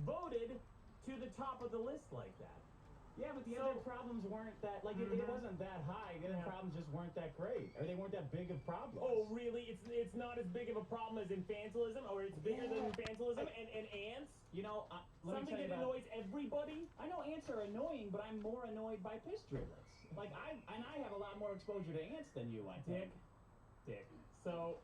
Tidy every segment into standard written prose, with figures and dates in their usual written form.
voted to the top of the list like that. Yeah, but the other problems weren't that, like, it wasn't that high. The other problems just weren't that great. Or they weren't that big of problems. Oh, really? It's not as big of a problem as infantilism, or it's bigger than infantilism and ants? You know, something that annoys everybody? I know ants are annoying, but I'm more annoyed by piss driblets. Like, I have a lot more exposure to ants than you, I think. Dick. So,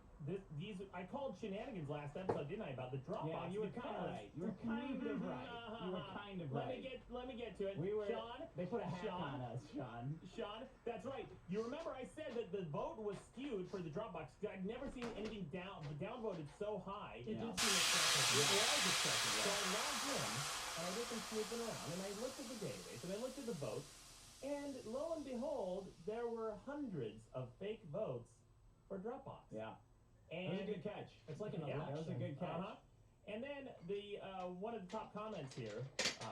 I called shenanigans last episode, didn't I, about the Dropbox? Yeah, you were kind of right. You were kind of right. You were kind of right. Let me get to it. Sean, they put a hat on us, Sean. Sean, that's right. You remember I said that the vote was skewed for the Dropbox. I'd never seen anything downvoted so high. It did seem excessive. It was excessive. So I logged in, and I did some snooping around, and I looked at the database, and I looked at the votes, and lo and behold, there were hundreds of fake votes for Dropbox. Yeah. And that was a good catch. It's like an election. That was a good catch. And then the one of the top comments here,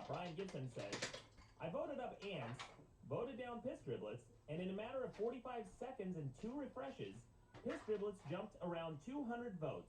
Brian Gibson says, I voted up ants, voted down piss driblets, and in a matter of 45 seconds and 2 refreshes, piss driblets jumped around 200 votes.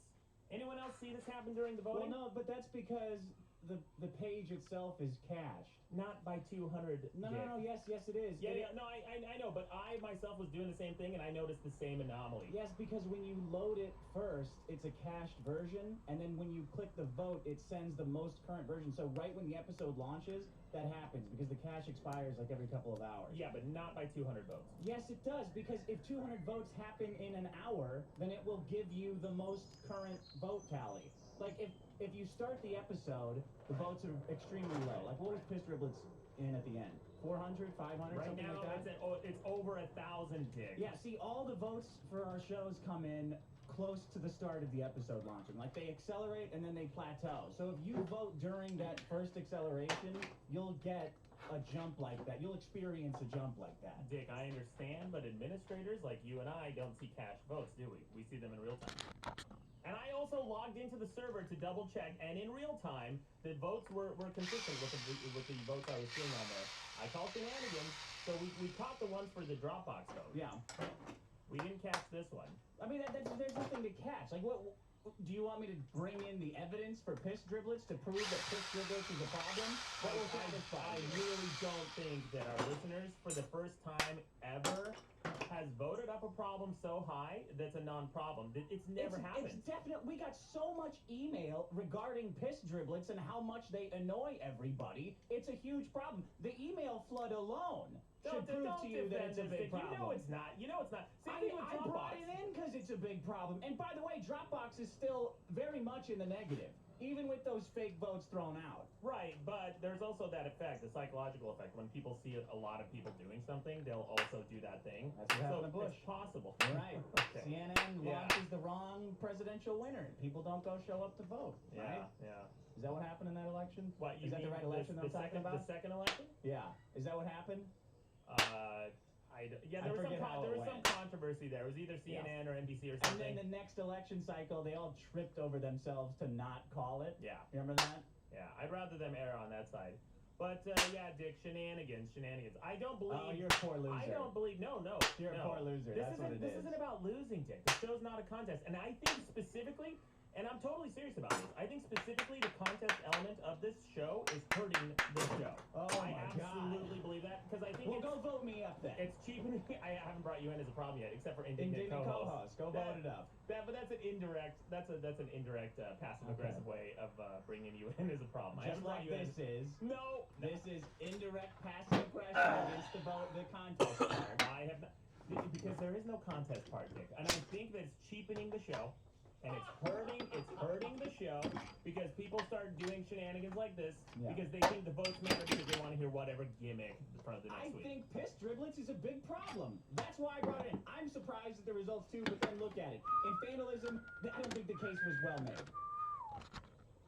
Anyone else see this happen during the voting? Well, no, but that's because the page itself is cached. Not by 200. No, yes, it is. Yeah, no, I know, but I myself was doing the same thing, and I noticed the same anomaly. Yes, because when you load it first, it's a cached version, and then when you click the vote, it sends the most current version. So right when the episode launches, that happens, because the cache expires like every couple of hours. Yeah, but not by 200 votes. Yes, it does, because if 200 votes happen in an hour, then it will give you the most current vote tally. Like, if you start the episode, the votes are extremely low. Like, what was piss driblets in at the end? 400, 500, right something now, like that? It's over 1,000, Dick. Yeah, see, all the votes for our shows come in close to the start of the episode launching. Like, they accelerate and then they plateau. So if you vote during that first acceleration, you'll get a jump like that. You'll experience a jump like that. Dick, I understand, but administrators like you and I don't see cached votes, do we? We see them in real time. And I also logged into the server to double check, and in real time, the votes were consistent with the votes I was seeing on there. I called shenanigans, so we caught the ones for the Dropbox vote. Yeah. We didn't catch this one. I mean, there's nothing to catch. Like, what do you want me to bring in the evidence for piss driblets to prove that piss driblets is a problem? I really don't think that our listeners, for the first time ever, has voted up a problem so high that's a non-problem. It's never happened. It's definitely. We got so much email regarding piss driblets and how much they annoy everybody. It's a huge problem. The email flood alone should prove to you that it's a big problem. You know it's not. You know it's not. I brought it in because it's a big problem. And by the way, Dropbox is still very much in the negative, even with those fake votes thrown out. Right, but there's also that effect, the psychological effect. When people see a lot of people doing something, they'll also do that thing. That's what happened to Bush. It's possible. Right. Okay. CNN launches the wrong presidential winner. People don't go show up to vote. Right? Yeah. Is that what happened in that election? What, is that the right election I'm talking about? The second election? Yeah. Is that what happened? There was some controversy there. It was either CNN or NBC or something. And then the next election cycle, they all tripped over themselves to not call it. Yeah. Remember that? Yeah, I'd rather them err on that side. But, Dick, shenanigans. I don't believe... Oh, you're a poor loser. I don't believe... No. You're a poor loser. That's what it is. This isn't about losing, Dick. The show's not a contest. And I think specifically... And I'm totally serious about this. I think specifically the contest element of this show is hurting this show. Oh, I absolutely believe that, because I think go vote me up then. It's cheapening. I haven't brought you in as a problem yet, except for indignant co-host. Go vote it up. But that's an indirect. That's an indirect passive-aggressive way of bringing you in as a problem. Just like this is. No. This is indirect passive aggression against the contest part. I have not, because there is no contest part, Dick, and I think that it's cheapening the show. And it's hurting the show because people start doing shenanigans like this because they think the votes matter because they want to hear whatever gimmick for the next week. I think piss driblets is a big problem. That's why I brought it in. I'm surprised at the results too, but then look at it. Infantilism, I don't think the case was well made.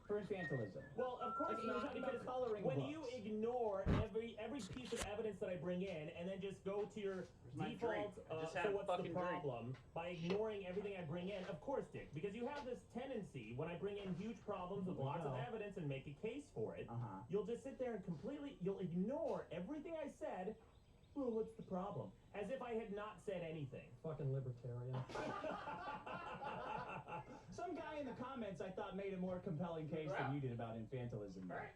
For infantilism. Well, of course not, because when you ignore every piece of evidence that I bring in and then just go to your default, so what's the problem, by ignoring everything I bring in, of course, Dick, because you have this tendency, when I bring in huge problems with lots of evidence and make a case for it, you'll just sit there and you'll ignore everything I said. Well, what's the problem? As if I had not said anything. Fucking libertarian. Some guy in the comments I thought made a more compelling case than you did about infantilism. Right.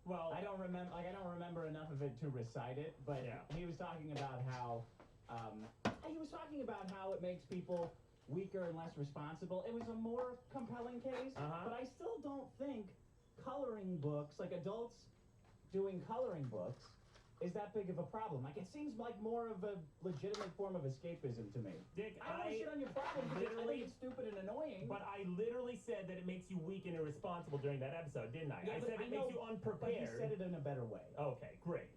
Well, I don't remember enough of it to recite it, but he was talking about how it makes people weaker and less responsible. It was a more compelling case, but I still don't think coloring books, like adults doing coloring books, is that big of a problem. Like, it seems like more of a legitimate form of escapism to me. Dick, I don't want to shit on your problem because I think it's stupid and annoying. But I literally said that it makes you weak and irresponsible during that episode, didn't I? Yeah, I said it makes you unprepared. But you said it in a better way. Okay, great.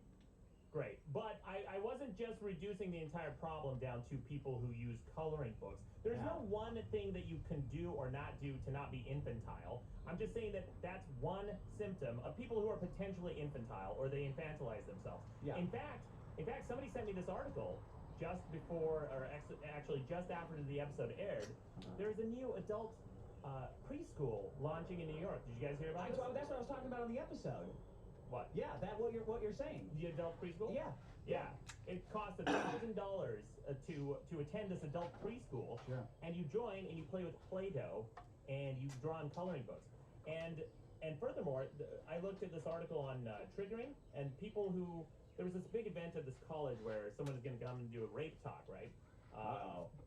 Great. But I wasn't just reducing the entire problem down to people who use coloring books. There's no one thing that you can do or not do to not be infantile. I'm just saying that that's one symptom of people who are potentially infantile or they infantilize themselves. Yeah. In fact, somebody sent me this article just before, or actually just after the episode aired. There's a new adult preschool launching in New York. Did you guys hear about it? That's what I was talking about on the episode. What? Yeah, what you're saying. The adult preschool? Yeah. Yeah. It costs $1,000 to attend this adult preschool. Sure. And you join and you play with Play-Doh and you draw on coloring books. And furthermore, I looked at this article on triggering and people who, there was this big event at this college where someone is going to come and do a rape talk, right?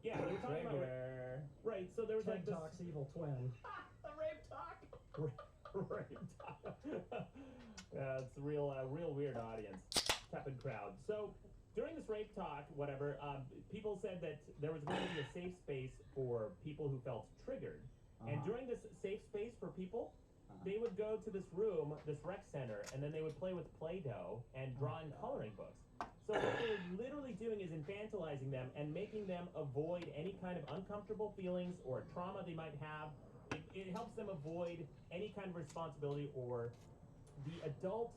Yeah, they were talking about right. So there was like this Talk's evil twin. The rape talk. Rape talk. Yeah, it's a real weird audience, tepid crowd. So during this rape talk, whatever, people said that there was going to be a safe space for people who felt triggered. And during this safe space for people, they would go to this room, this rec center, and then they would play with Play-Doh and draw in coloring books. So what they're literally doing is infantilizing them and making them avoid any kind of uncomfortable feelings or trauma they might have. It helps them avoid any kind of responsibility or the adult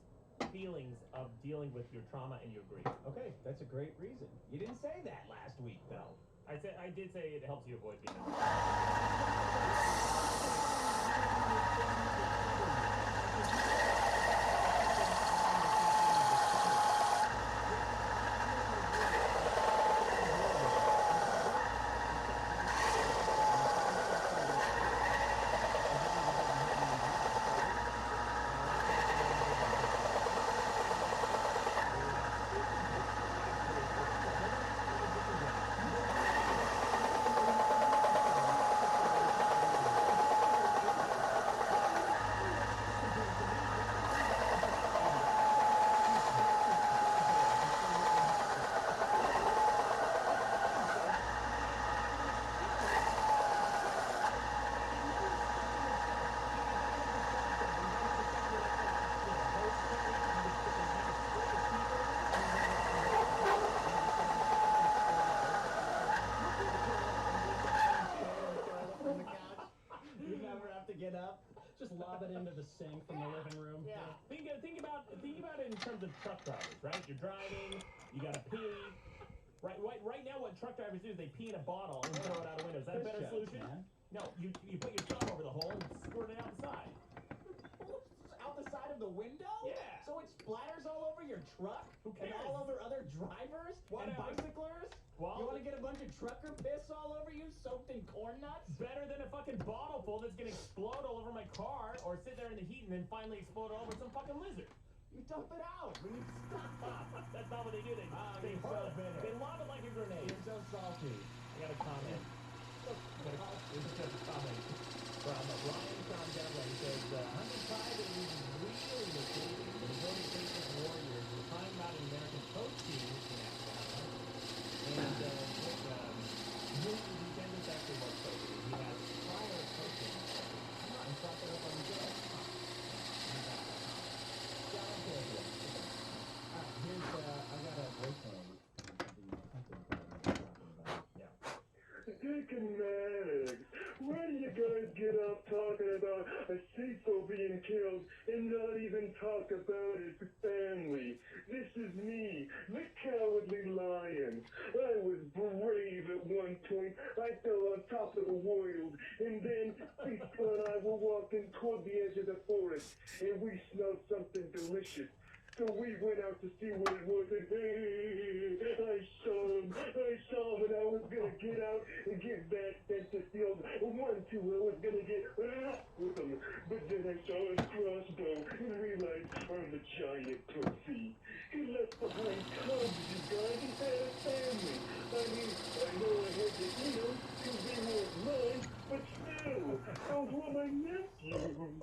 feelings of dealing with your trauma and your grief. Okay, that's a great reason. You didn't say that last week, though. I did say it helps you avoid being Just lob it into the sink from the living room. Yeah. Think about it in terms of truck drivers, right? You're driving, you gotta pee. Right now, what truck drivers do is they pee in a bottle and throw it out a window. Is that a better solution? Man. No, you put your tongue over the hole and squirt it out the side. Out the side of the window? Yeah. So it splatters all over your truck? Who cares? And all over other drivers? Whatever. And bicyclers? Well, you want to get a bunch of trucker piss all over you, soaked in corn nuts? Better than a fucking bottle full that's gonna explode all over my car or sit there in the heat and then finally explode all over some fucking lizard. You dump it out. We need to stop. That's not what they do. They hurl it. They lob it like a grenade. You're so salty. I got a comment. This is just a comment from Brian from Devlin. He says, Hunting Pride is really misleading. The majority of Patriot warriors were talking about an American coach team in Afghanistan. And he sent us actually what coaches. He has prior coaching. And brought that up on the show. I got a voicemail. Dick and Meg, where do you guys get off talking about a seafood being killed and not even talk about his family? This is me, the cowardly lion. I was brave at one point. I fell on top of the world, and then Beastful and I were walking toward the edge of the forest, and we smelled something delicious. So we went out to see what it was, and I saw him, and I was gonna get out and give that dentist the old 1-2 giant pussy. He left behind cubs, you guys. He had a family. I mean, I know I had to eat them because they weren't mine, but still, those were my nephews.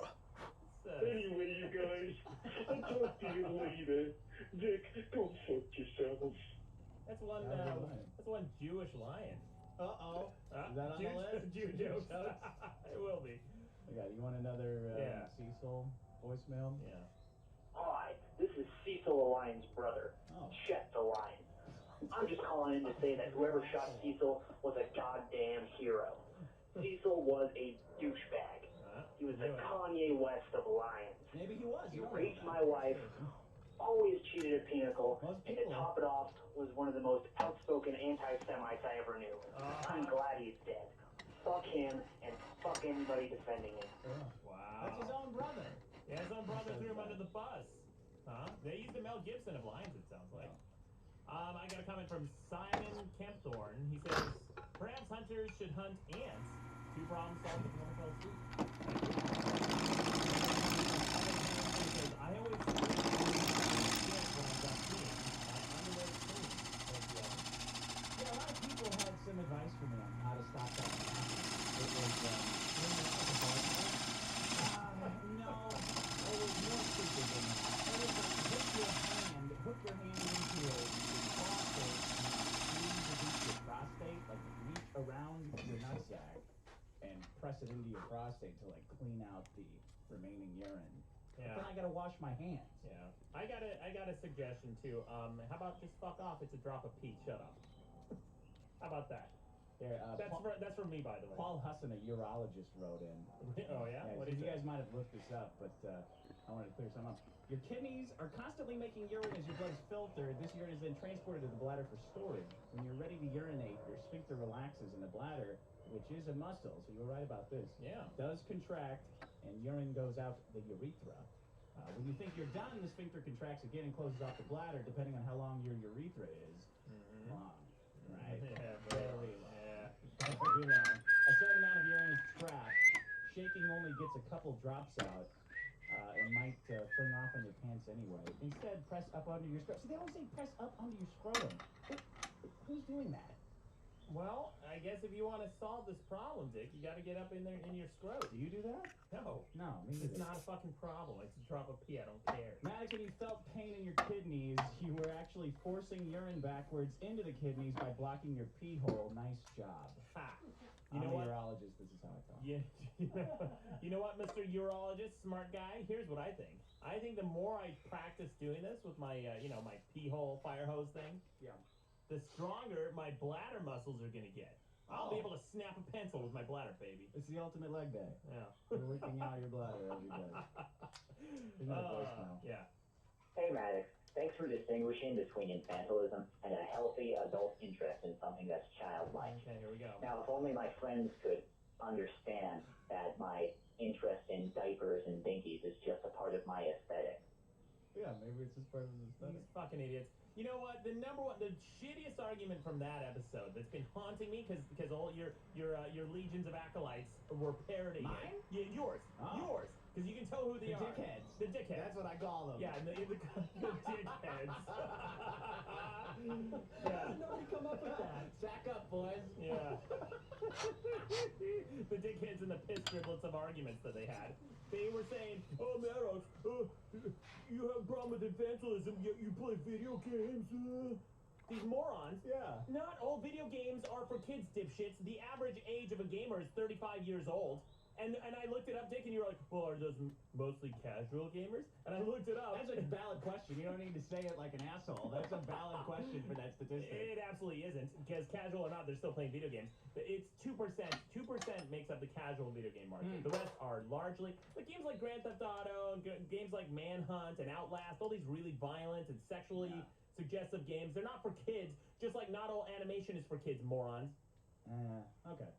Anyway, you guys, I'll talk to you later. Dick, go fuck yourselves. That's one Jewish lion. Uh-oh. Is that on the list? Jew jokes. It will be. Yeah, you want another Cecil voicemail? Yeah. Hi, this is Cecil the Lion's brother, Chet the Lion. I'm just calling in to say that whoever shot Cecil was a goddamn hero. Cecil was a douchebag. He was the Kanye West of lions. Maybe he was. He raped my wife, always cheated at Pinnacle, and to top it off, was one of the most outspoken anti-Semites I ever knew. I'm glad he's dead. Fuck him, and fuck anybody defending him. Wow. That's his own brother. Yeah, his own brother threw him under the bus. Huh? They used the Mel Gibson of lions, it sounds like. I got a comment from Simon Kempthorne. He says, perhaps hunters should hunt ants. 2 problems solved if one fell asleep. I always when I got peeing. Yeah, a lot of people had some advice for me on how to stop that from happening. It was, no, it was more stupid than that. It was like hook your hand into a faucet and squeeze against your prostate, like reach around your nutsack and press it into your prostate to like clean out the remaining urine. Yeah. But then I gotta wash my hands. Yeah. I got a suggestion too. How about just fuck off? It's a drop of pee. Shut up. How about that? There, that's for me, by the way. Paul Husson, a urologist, wrote in. Oh yeah. What You guys might have looked this up, but I wanted to clear some up. Your kidneys are constantly making urine as your blood is filtered. This urine is then transported to the bladder for storage. When you're ready to urinate, your sphincter relaxes and the bladder, which is a muscle, so you're right about this, does contract and urine goes out the urethra. When you think you're done, the sphincter contracts again and closes off the bladder, depending on how long your urethra is. Long, right? Yeah, very long. Yeah. Very long. A certain amount of urine is trapped. Shaking only gets a couple drops out. It might fling off on your pants anyway. Instead, press up under your scrotum. See, they don't say press up under your scrotum. Who's doing that? Well, I guess if you want to solve this problem, Dick, you got to get up in there in your scrotum. Do you do that? No. No, me neither. It's not a fucking problem. It's a drop of pee. I don't care. Maddox, when you felt pain in your kidneys, you were actually forcing urine backwards into the kidneys by blocking your pee hole. Nice job. Ha. I'm a urologist. This is how I thought. Yeah. You know what, Mr. Urologist, smart guy? Here's what I think. I think the more I practice doing this with my, my pee hole fire hose thing, the stronger my bladder muscles are going to get. I'll be able to snap a pencil with my bladder, baby. It's the ultimate leg day. Yeah. You're working out your bladder every day. There's no voicemail. Yeah. Hey, Maddox. Thanks for distinguishing between infantilism and a healthy adult interest in something that's childlike. Okay, here we go. Now, if only my friends could understand that my interest in diapers and dinkies is just a part of my aesthetic. Yeah, maybe it's just part of the aesthetic. These fucking idiots. You know what? The shittiest argument from that episode that's been haunting me because all your legions of acolytes were parodying Mine? it. Yeah, yours. Yours. Because you can tell who they are. Dickheads. The dickheads. That's what I call them. Yeah, the dickheads. Yeah. Nobody come up with that. Sack up, boys. Yeah. The dickheads and the piss driblets of arguments that they had. They were saying, oh, Maddox, you have a problem with infantilism, yet you play video games. These morons. Yeah. Not all video games are for kids, dipshits. The average age of a gamer is 35 years old. And I looked it up, Dick, and you were like, well, are those mostly casual gamers? And I looked it up. That's a valid question. You don't need to say it like an asshole. That's a valid question for that statistic. It absolutely isn't, because casual or not, they're still playing video games. It's 2%. 2% makes up the casual video game market. The rest are largely, like games like Grand Theft Auto, and games like Manhunt and Outlast, all these really violent and sexually suggestive games. They're not for kids, just like not all animation is for kids, morons. Okay.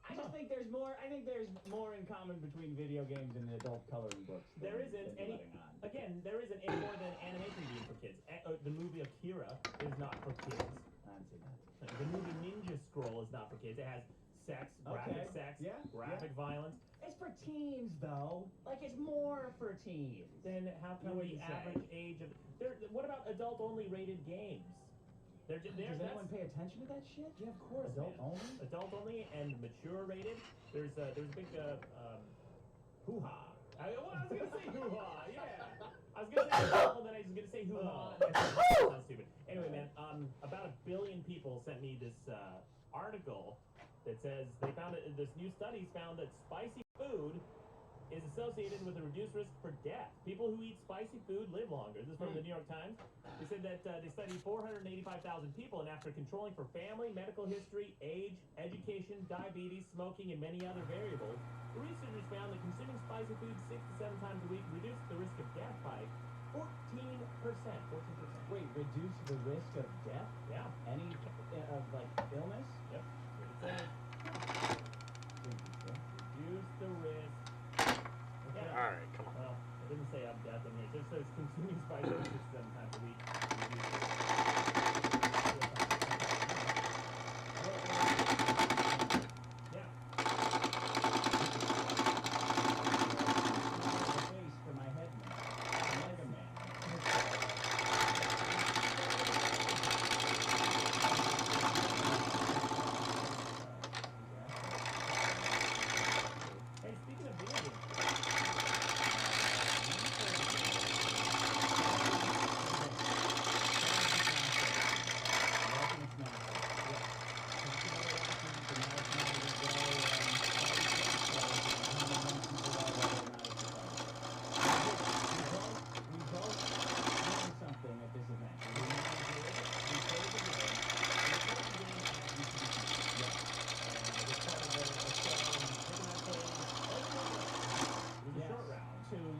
I just think there's more. I think there's more in common between video games and adult coloring books. There isn't any. Again, there isn't any more than animation being for kids. The movie Akira is not for kids. I haven't seen that. The movie Ninja Scroll is not for kids. It has sex, graphic sex, graphic violence. It's for teens, though. Like, it's more for teens. Then how come the average age of... What about adult-only rated games? Does anyone pay attention to that shit? Yeah, of course. Adult-only? Adult-only and mature rated. There's a big hoo-ha. I was going to say hoo-ha, yeah. I was going to say adult, and then I was going to say hoo-ha. That's stupid. Anyway, man, about 1 billion people sent me this article that says they found this new studies found that spicy food is associated with a reduced risk for death. People who eat spicy food live longer. This is from the New York Times. They said that they studied 485,000 people, and after controlling for family, medical history, age, education, diabetes, smoking, and many other variables, the researchers found that consuming spicy food 6 to 7 times a week reduced the risk of death by 14%. 14%. Wait, reduce the risk of death? Yeah. Any of like illness? Yep. Reduce the risk. Yeah. All right, come on. Well, it didn't say of death in here. It just says consuming spicy food 6 to 7 times a week. Yeah. Face for my head man. Mega Man. Hey, speaking of video games.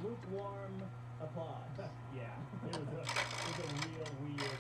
Lukewarm applause. Yeah, it was a real weird.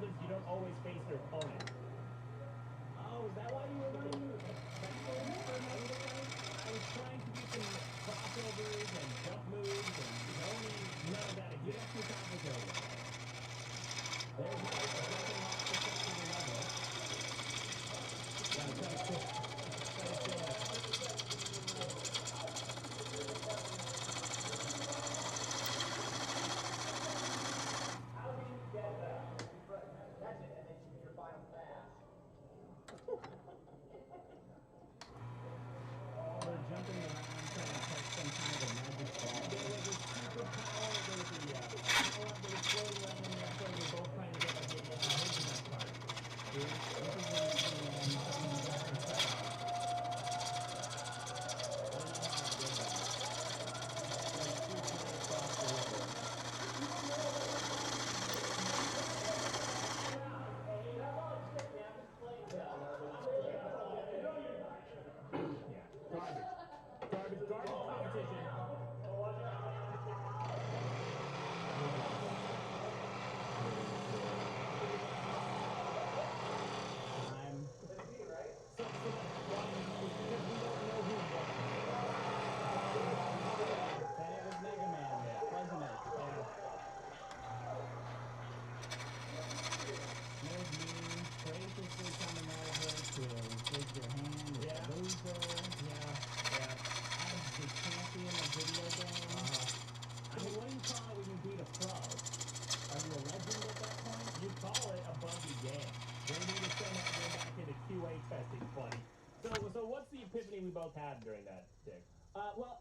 You don't always face your opponent. Oh, is that why you were learning? I was trying to do some crossovers and jump moves, and none of that exists. You got too complicated. There's no jumping off the top of the level. Gotta try to kill. So what's the epiphany we both had during that, Dick? Well,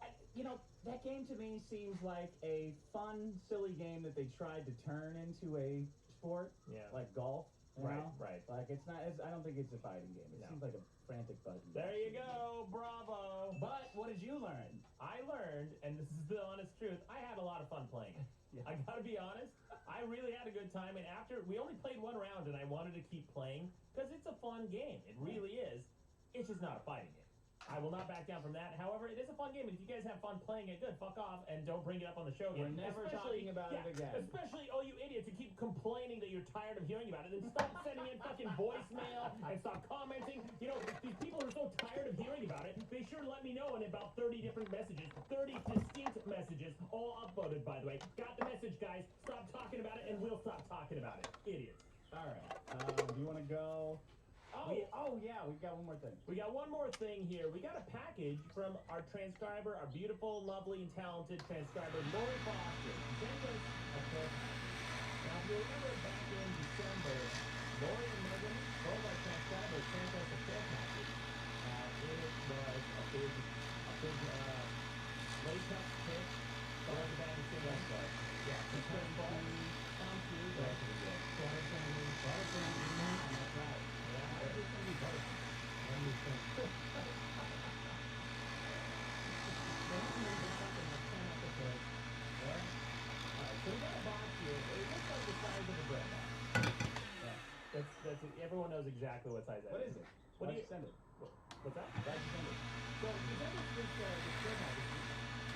that game to me seems like a fun, silly game that they tried to turn into a sport, like golf. Right. Right. Like, it's not, I don't think it's a fighting game. It seems like a frantic button. There you go. Bravo. But what did you learn? I learned, and this is the honest truth, I had a lot of fun playing it. Yeah. I gotta be honest, I really had a good time, and after, we only played one round, and I wanted to keep playing, because it's a fun game. It really is. It's just not a fighting game. I will not back down from that. However, it is a fun game, and if you guys have fun playing it, good, fuck off, and don't bring it up on the show again. We're never talking about it again. Especially all you idiots who keep complaining that you're tired of hearing about it, then stop sending in fucking voicemail and stop commenting. You know, these people are so tired of hearing about it, they sure let me know in about 30 different messages, 30 distinct messages, all upvoted, by the way. Got the message, guys. Stop talking about it, and we'll stop talking about it. Idiots. All right. Do you want to go? Oh, yeah, we've got one more thing. We got one more thing here. We got a package from our transcriber, our beautiful, lovely, and talented transcriber, Lori Foster. Sent us a clip. Now, if you remember back in December, Lori and Megan, both our transcribers, sent us a care package. It was a big latex kit. So everybody can sing us that. Yeah, it's pretty fun. Tom Cruise. That's right. Everything we vote. Everything. So we got a box here. It looks like the size of a bread box. Yeah. That's it. Everyone knows exactly what size that is. What is it? What do you send it? What's that? Why'd you send it? So you sent us this bread package.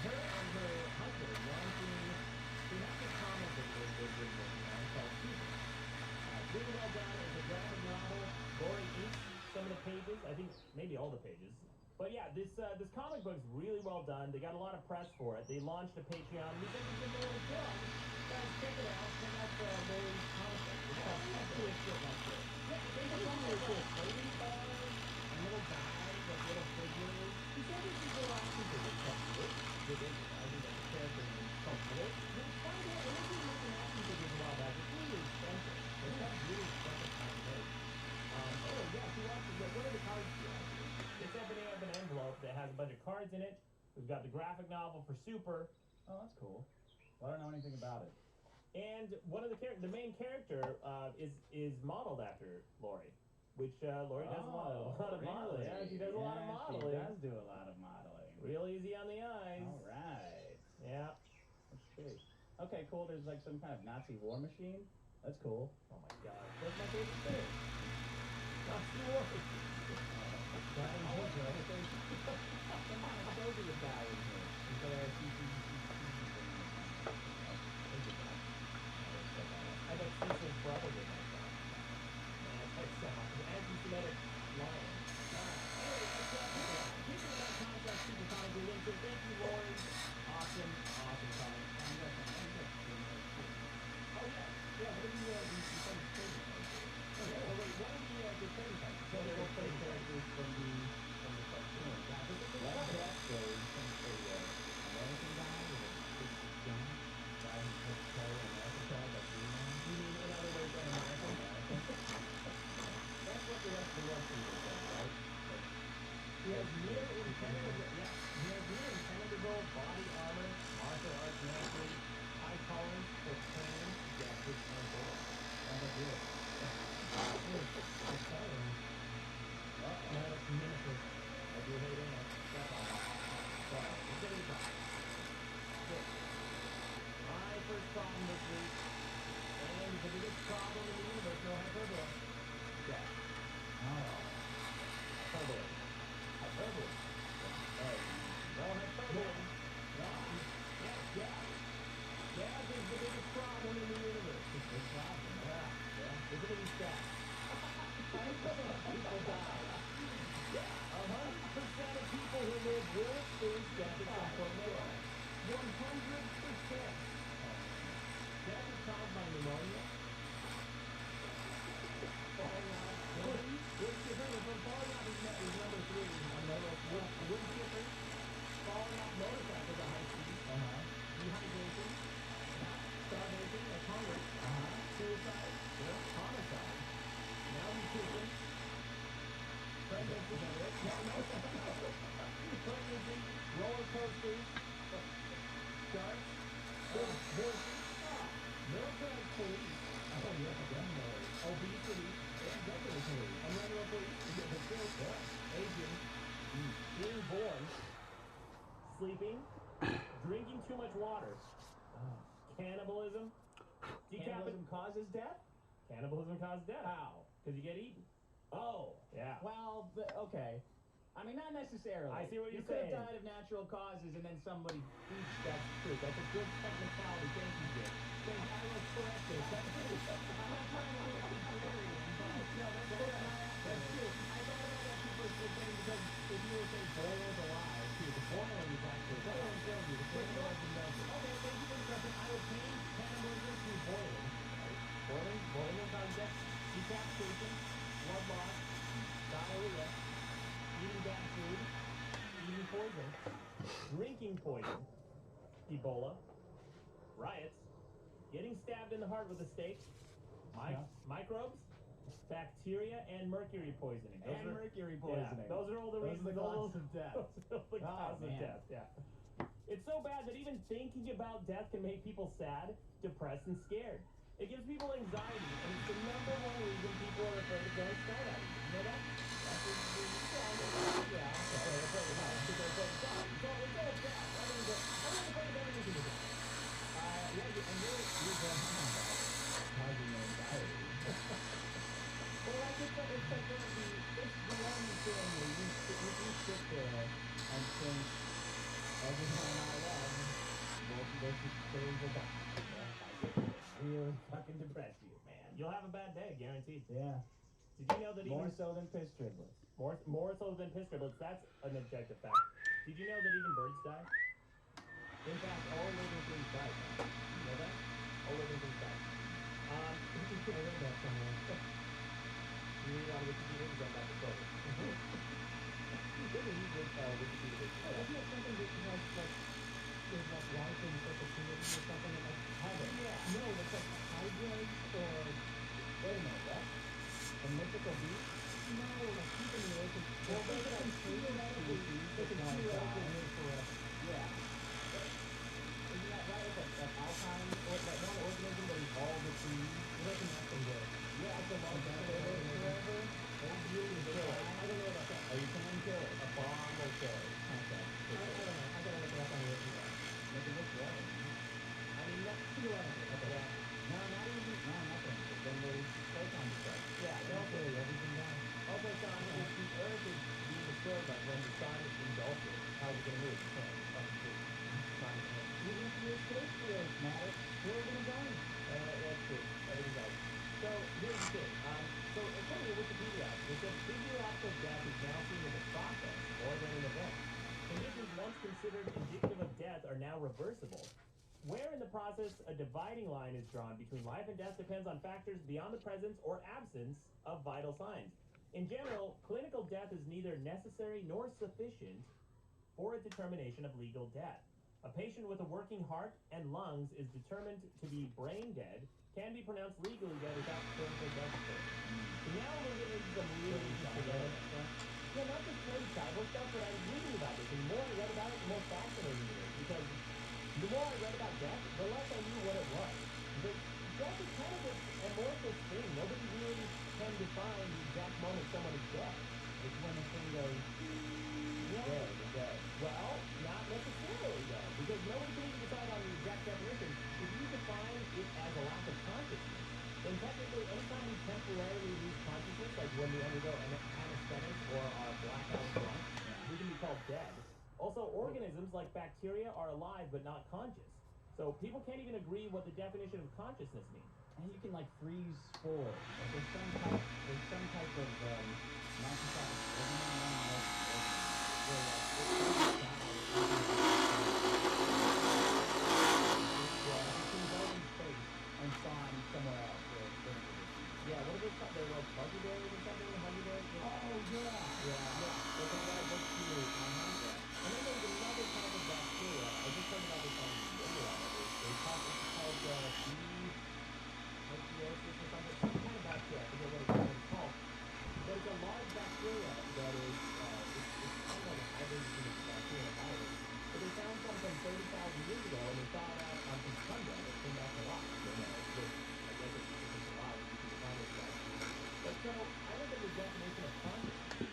Her and her husband wanting to have this comic book called Super. Really well done. It's a graphic novel. Lori inks some of the pages. I think maybe all the pages. But yeah, this comic book's really well done. They got a lot of press for it. They launched a Patreon. We think it's been really fun. Guys, check it out. Check out Lori's comic book. It's called Super Shit Like This. Yeah, they have some really cool trading cards and little guides, like little figures. He said this is little action figures. I think that's a character named Comfortable. You'll find out when you're looking at action figures a while back, it's really expensive. It's got really expensive kind of things. What are the cards you have here? It's opening up an envelope that has a bunch of cards in it. We've got the graphic novel for Super. Oh, that's cool. Well, I don't know anything about it. And one of the main character is modeled after Lori, which Lori does a lot of modeling. Yeah, she does a lot of modeling. She does do a lot of modeling. Real easy on the eyes. All right. Yeah. Let's see. Okay, cool. There's like some kind of Nazi war machine. That's cool. Oh my god. That's my favorite thing. Nazi war machine. Soviet guy in here. He's got a I bet Cecil's brother would like that. That's an anti-Semitic line. Anyway, keeping that contract super comic we linked it. Thank you, Lori. Awesome comic. Oh yeah. Yeah, what are the trading cards? Okay, well wait, what are the trading cards? So they're all trading characters from the cartoon. That goes from the American guy with a big gun. Guy who puts play in America, like You mean, in other words, an American? That's what the rest of the Russians are saying, right? He has near impenetrable body armor, martial arts mastery, high tolerance for pain, gastric, and gore. Sounds like you. No, it's nemesis. I do hate it. Sorry. Let's get to the top. Good. My first problem this week, and the biggest problem in the universe, no hyperbole. Yeah. Oh. Hyperbole. Hyperbole. No hyperbole. No. Yeah. Gas is the biggest problem in the universe. It's a big problem. Yeah. Look at these stats. People die. 100% of people who live will experience death at some point in their life. 100%. Death is caused by pneumonia. Falling out. Wood chipping. Falling out is number 3 on the list. Wood chipping. Falling out motorcycles at high speed. Dehydration. Starvation. That's hunger. Suicide. Homicide. Malnutrition. Pregnancy. Pregnancy. Roller coasters. Darts. Military causes death? Cannibalism causes death. How? Because you get eaten. Oh. Yeah. Well, okay. I mean, not necessarily. I see what you're saying. You could saying. have died of natural causes and then somebody eats That's true. That's a good technicality. Thank you, Jim. I was corrected. That's true. I'm not trying to be a contrarian, but no, that's true. I thought about that people were saying because if you were saying boiled alive, too, the boiling is actually boiling kills you. The boiling is nothing. Okay, thank you for the question. I would change cannibalism to boiling. Right? Boiling will cause death, decapitation, blood loss, diarrhea, eating bad food, eating poison, drinking poison, Ebola, riots, getting stabbed in the heart with a stake, microbes, bacteria, and mercury poisoning. Mercury poisoning. Yeah, those are all the reasons. Those are the causes of death. Those are the causes of death, yeah. It's so bad that even thinking about death can make people sad, depressed, and scared. It gives people anxiety, and it's the number one reason people are afraid of going skydiving. You know that? That's the reason. Yeah, okay. It's all bad. I'm afraid of everything. Yeah, and you're causing anxiety. Well, like it's like it's the one thing where you sit there and think everything I love this will die. Really fucking depress you, man. You'll have a bad day, guaranteed. Yeah. Did you know that even... More so than piss driblets. More so than piss driblets. That's an objective fact. Did you know that even birds die? In fact, all living things die. You know that? All living things die. I read that somewhere. You read it on Wikipedia because I'm not the quote. Wikipedia. Isn't it something that has like... There's like life in perpetuity or something like heaven. Yeah. No, it's like hydrate or... Wait a minute, what? A mythical beast? No, like keeping the ocean... Well, they can theoretically... They can theoretically live forever. Yeah. Isn't that right? Like alpine, or like one organism that is all the trees. Well, they can actually live. Yeah, it's a long time. They live forever. You can kill it. I don't know about that. Oh, you can kill it. A bomb will kill it. Okay. I don't know. I gotta look it up on the internet. Make it look water. I mean, that's too early. Okay. Yeah. No, not even. No, nothing. But then there's proton stuff. Yeah, they'll kill everything down. Also, Sean, if the Earth is being destroyed, like when the sun engulfs it, how is it gonna move? It can't. Fucking move. Even if your space field matters, we're gonna die. That's true. Everything does. So here's the thing. So according to Wikipedia, it says physiological death is now seen as a process more than an event. Conditions once considered indicative of death are now reversible. Where in the process a dividing line is drawn between life and death depends on factors beyond the presence or absence of vital signs. In general, clinical death is neither necessary nor sufficient for a determination of legal death. A patient with a working heart and lungs is determined to be brain dead, can be pronounced legally dead without clinical death occurring. So now we're getting into some really interesting stuff. Yeah, not just crazy cyber stuff, but I was reading about this, and the more I read about it, the more fascinating it is, because the more I read about death, the less I knew what it was. But death is kind of this amorphous thing. Nobody really can define the exact moment someone is dead. It's when the thing goes, dead. Well, not necessarily, though, because nobody can even decide on the exact definition. If you define it as a lack of consciousness, then technically anytime we temporarily lose consciousness, like when we undergo an anesthetic or are blackout drunk, we can be called dead. Also, organisms like bacteria are alive but not conscious. So people can't even agree what the definition of consciousness means. And you can like freeze forward. Like there's some type of non-conscious and spawn somewhere else. Yeah, what are they called? They're like buggy bears or something? Huggy bears? Oh, yeah. Yeah. They're kind of like what's cute. And then there's another type of bacteria. I just heard about this on the internet. It's called bacteriosis or something. Some kind of bacteria. I forget what it's called. But it's a large bacteria that is, it's kind of like a hybrid between a bacteria and a virus. But they found some from 30,000 years ago, and they saw it out on some tundra. It came back to life. I guess it's alive. You can define it as that. But so, I looked at the definition of consciousness.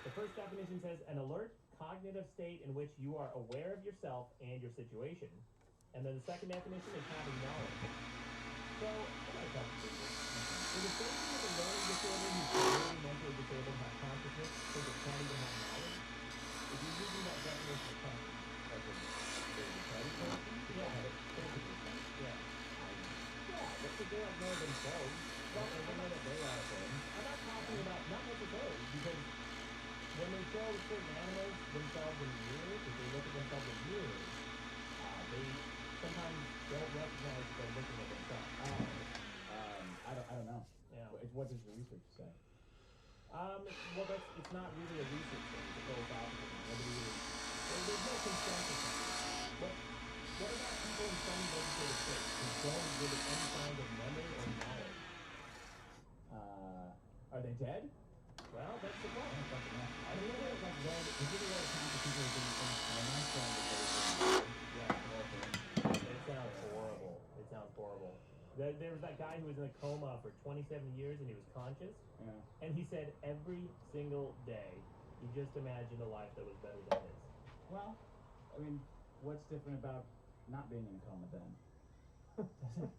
The first definition says, an alert, cognitive state in which you are aware of yourself and your situation. And then the second definition is having knowledge. So, I got a couple things. Is it same thing with a learning disorder who's really mentally disabled, have consciousness, so they can't even have knowledge? If you're using that definition of consciousness, like a retarded person? Yeah. Yeah. Yeah, because they don't know themselves. Well, they don't know that they are a thing. I'm not talking about, not necessarily, because when they show certain animals themselves in mirrors, if they look at themselves in mirrors, they sometimes don't recognize that they're looking at themselves. I don't know. Yeah. What does the research say? Well, it's not really a research thing. It's a philosophical thing. Nobody really, there's no consensus on it. What about people in some vegetative states who don't exhibit any signs of memory or knowledge? Are they dead? Well, that's the point. I mean, you ever read accounts of people who didn't think when I said that they were It sounds horrible. It sounds horrible. There was that guy who was in a coma for 27 years and he was conscious. Yeah. And he said every single day he just imagined a life that was better than his. Well, I mean, what's different about not being in a coma then?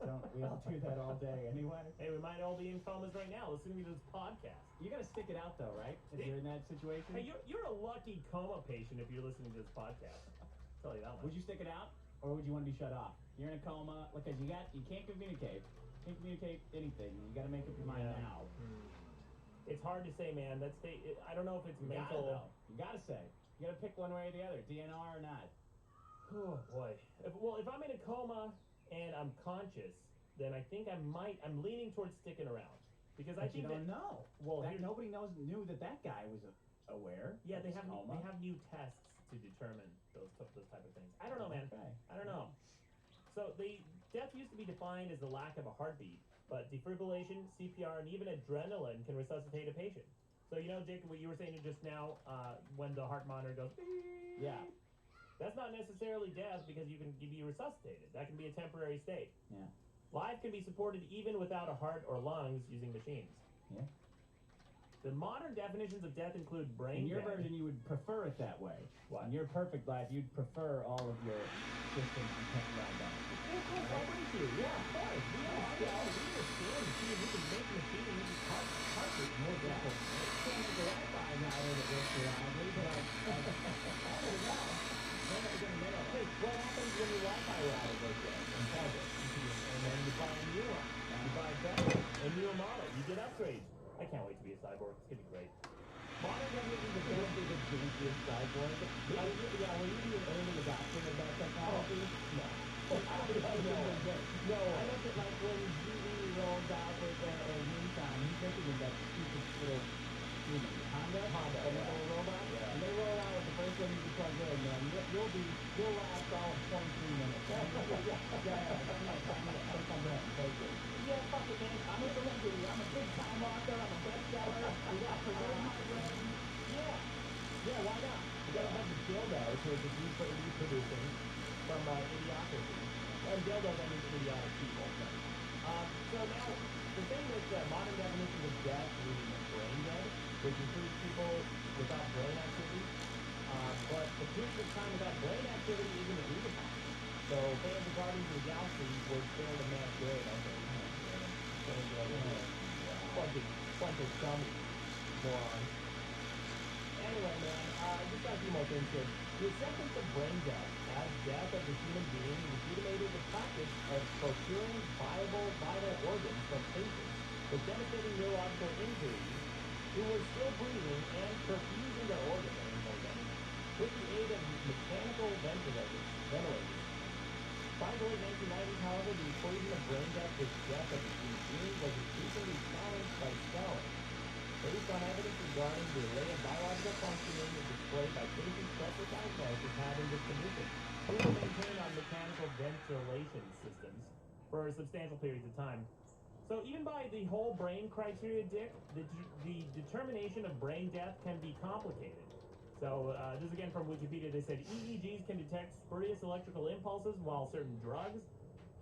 Don't we all do that all day anyway? Hey, we might all be in comas right now listening to this podcast. You gotta stick it out though, right? If you're in that situation. Hey, you're a lucky coma patient if you're listening to this podcast. I'll tell you that much. Would you stick it out, or would you want to be shut off? You're in a coma because you can't communicate. Can't communicate anything. You gotta make up your mind now. It's hard to say, man. I don't know if it's mental. You gotta say. You gotta pick one way or the other, DNR or not. Oh boy. If I'm in a coma and I'm conscious, then I think I'm leaning towards sticking around because I think you don't know. Well, nobody knew that guy was aware. Yeah, they have new tests to determine those type of things. I don't know, man. Okay. I don't know. So death used to be defined as the lack of a heartbeat, but defibrillation, CPR, and even adrenaline can resuscitate a patient. So Dick, what you were saying just now, when the heart monitor goes, beep, yeah. That's not necessarily death because you can be resuscitated. That can be a temporary state. Yeah. Life can be supported even without a heart or lungs using machines. Yeah. The modern definitions of death include brain In your death. version, you would prefer it that way. What? In your perfect life, you'd prefer all of your systems to kept right down. Yeah, of course, why wouldn't you? Yeah, of course. We understand. See, we can make machines heart rate more difficult. Can't make a Wi-Fi router that works reliably, but I don't know. Hey, what happens when your Wi-Fi router goes down and tells it? And then you buy a new one. You buy a better one, a newer model. You get upgrades. I can't wait to be a cyborg. It's going to be great. Modern definitions of death is a jankiest cyborg. Will you be an early adopter of that technology? No. I look at like when GV rolls out with Nissan, he's making that stupid little Honda, a little robot. Yeah. And they roll out with the first one you plug in, man. You'll last all of 23 minutes. Yeah. Fuck it, man. I'm a celebrity. I'm a big time author. I'm a bestseller. We got to preserve my brain. Yeah, why not? We got a bunch of dildos who are just reproducing from idiocracy. And dildos, I mean idiotic people. So now, the thing with modern definitions of death is brain dead, which includes people without brain activity. But the period of time without brain activity isn't agreed upon. So fans of Guardians of the Galaxy were spared a mass grave, I think. Bunch of dummy morons. Anyway, man, just got a few more things here. The acceptance of brain death as death of the human being legitimated the practice of procuring viable vital organs from patients with devastating neurological injuries who were still breathing and perfusing their organs with the aid of mechanical ventilators. By the late 1990s, however, the equation of brain death with death of the human being was increasingly challenged by scholars. Based on evidence regarding the array of biological functioning displayed by patients separate diagnosed as having this condition, who were maintained on mechanical ventilation systems for substantial periods of time. So even by the whole brain criteria, Dick, the determination of brain death can be complicated. So this is again from Wikipedia. They said EEGs can detect spurious electrical impulses, while certain drugs,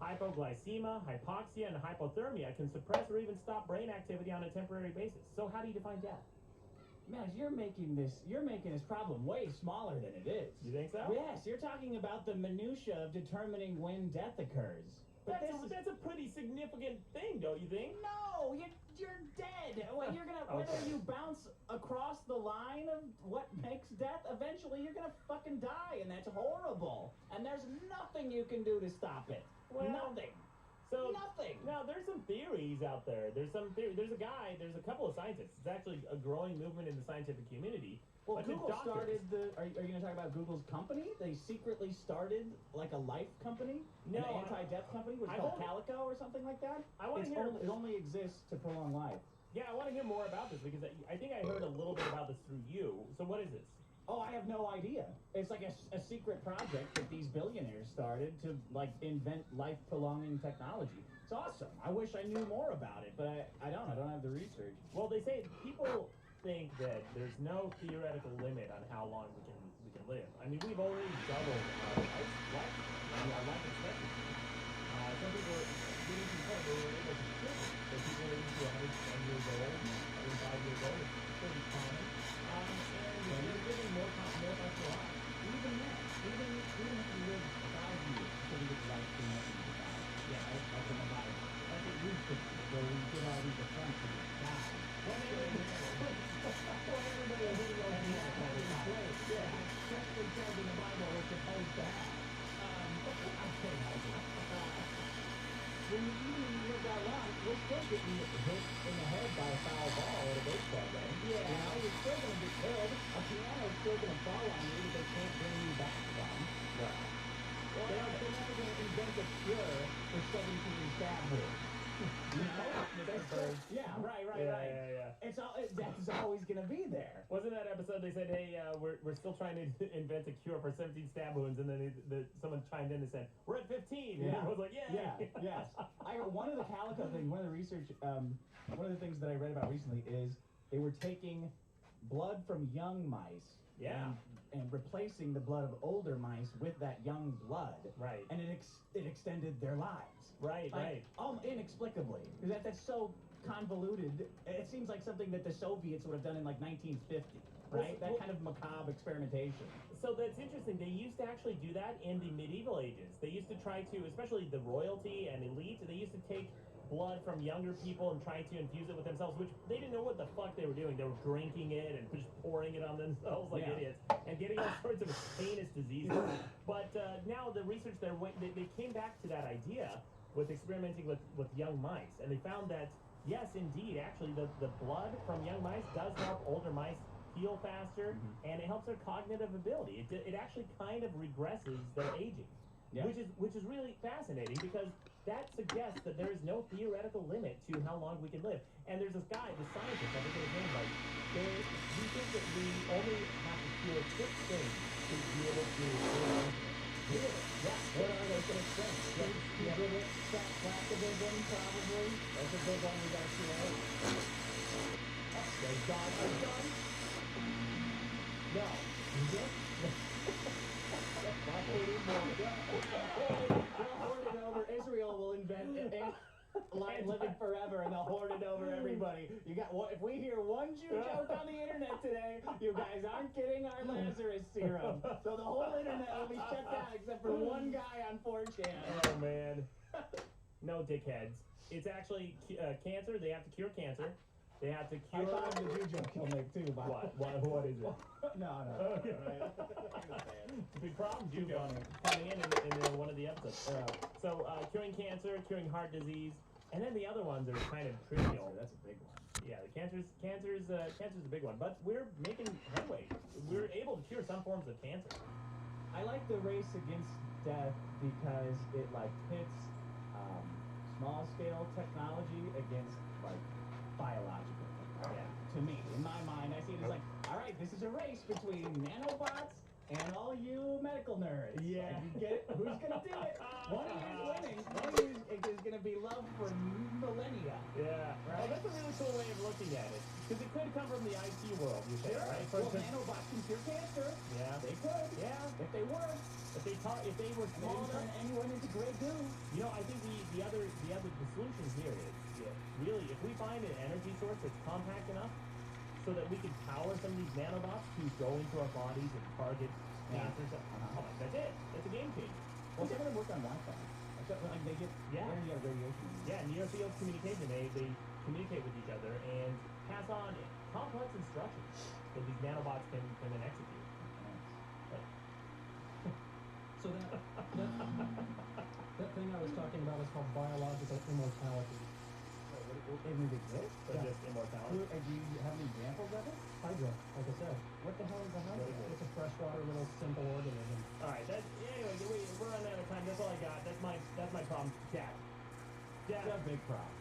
hypoglycemia, hypoxia, and hypothermia can suppress or even stop brain activity on a temporary basis. So how do you define death? Man, you're making this problem way smaller than it is. You think so? Yes, you're talking about the minutia of determining when death occurs. But that's a pretty significant thing, don't you think? No, you're dead. Well, you're gonna whether you bounce across the line of what makes death, eventually you're gonna fucking die, and that's horrible. And there's nothing you can do to stop it. Well, nothing. So nothing. Now there's some theories out there. There's a couple of scientists. It's actually a growing movement in the scientific community. Well, Google started are you going to talk about Google's company? They secretly started like a life company, an anti-death company, which is called Calico or something like that. It only exists to prolong life. Yeah, I want to hear more about this because I think I heard a little bit about this through you. So what is this? Oh, I have no idea. It's like a secret project that these billionaires started to like invent life-prolonging technology. It's awesome. I wish I knew more about it, but I don't. I don't have the research. Well, they say people think that there's no theoretical limit on how long we can live. I mean, we've already doubled our life expectancy. Some people are getting to the point where we're able to prove it. So people are into 110 years old, 105 years old. It's pretty common. And they're living more comfortable lives. Even then, even if you live 1,000 years, you can live life to nothing to die. Yeah, that's in the Bible. That's what used to be, where we get all these attempts and die. Everybody is really open to that place. Yeah, especially says in the Bible we're supposed to have. When you live that long, we're still getting hit in the head by a foul ball at a baseball game. Yeah. You know, you're still going to get killed. A piano's still going to fall on you that they can't bring you back from. Right. Well, they're never going to invent a cure for 17 stab wounds. You know? Yeah, right. Yeah. That's always gonna be there. Wasn't that episode they said, hey, we're still trying to invent a cure for 17 stab wounds, and then someone chimed in and said, we're at 15. And I was like, yeah. Yes. One of the Calico things, one of the research, one of the things that I read about recently is they were taking blood from young mice. Yeah. And replacing the blood of older mice with that young blood. Right. And it extended their lives. Right. Inexplicably. Because that's so convoluted. It seems like something that the Soviets would have done in like 1950. Right? That kind of macabre experimentation. So that's interesting. They used to actually do that in the medieval ages. They used to try to, especially the royalty and elite, they used to take blood from younger people and try to infuse it with themselves, which they didn't know what the fuck they were doing. They were drinking it and just pouring it on themselves like idiots and getting all sorts of heinous diseases. But now the research there, they came back to that idea with experimenting with young mice, and they found that, yes, indeed, actually, the blood from young mice does help older mice heal faster, and it helps their cognitive ability. It actually kind of regresses their aging, which is really fascinating because that suggests that there is no theoretical limit to how long we can live. And there's this guy, the scientist, I forget his name, like, we think that we only have to cure 6 things to be able to live. Really? Yeah. What are those 6 things? Collectivism, probably. That's a big one we got to see out. There's God. No. Israel will invent line living forever, and they'll hoard it over everybody. If we hear one Jew joke on the internet today, you guys aren't getting our Lazarus serum. So the whole internet will be shut down except for one guy on 4chan. Oh man, no dickheads. It's actually cancer. They have to cure cancer. They have to cure. I thought the Jew joke killed me too. What is it? No. Okay. It's a big problem. Jew joke coming in one of the episodes. So curing cancer, curing heart disease, and then the other ones are kind of trivial. That's a big one. Yeah, the cancer's a big one, but we're making headway. We're able to cure some forms of cancer. I like the race against death because it like pits small scale technology against like biological technology. Yeah. To me, in my mind, I see it as like, all right, this is a race between nanobots and all you medical nerds. Yeah. Like, you get it? Who's gonna do it? One of you is winning. One of you is gonna be loved for millennia. Yeah. Right? Oh, that's a really cool way of looking at it. Because it could come from the IT world, you say, right? Well, nanobots can cure cancer. Yeah. They could. Yeah. If they were. If they were small enough, turn anyone into gray goo. You know, I think the solution here is really if we find an energy source that's compact enough so that we can power some of these nanobots to go into our bodies and target cancer. That's it. That's a game changer. Well, some of them work on Wi-Fi. I Like they get, Yeah. They get radiation. Yeah, near field communication. They communicate with each other and pass on complex instructions that these nanobots can then execute. So that thing I was talking about is called biological immortality. It exists? So just immortality. Do you have any examples of it? Hydra, like I said. What the hell is a hydra? It's a freshwater little simple organism. All right. Anyway, we're running out of time. That's all I got. That's my problem. Death. That's a big problem.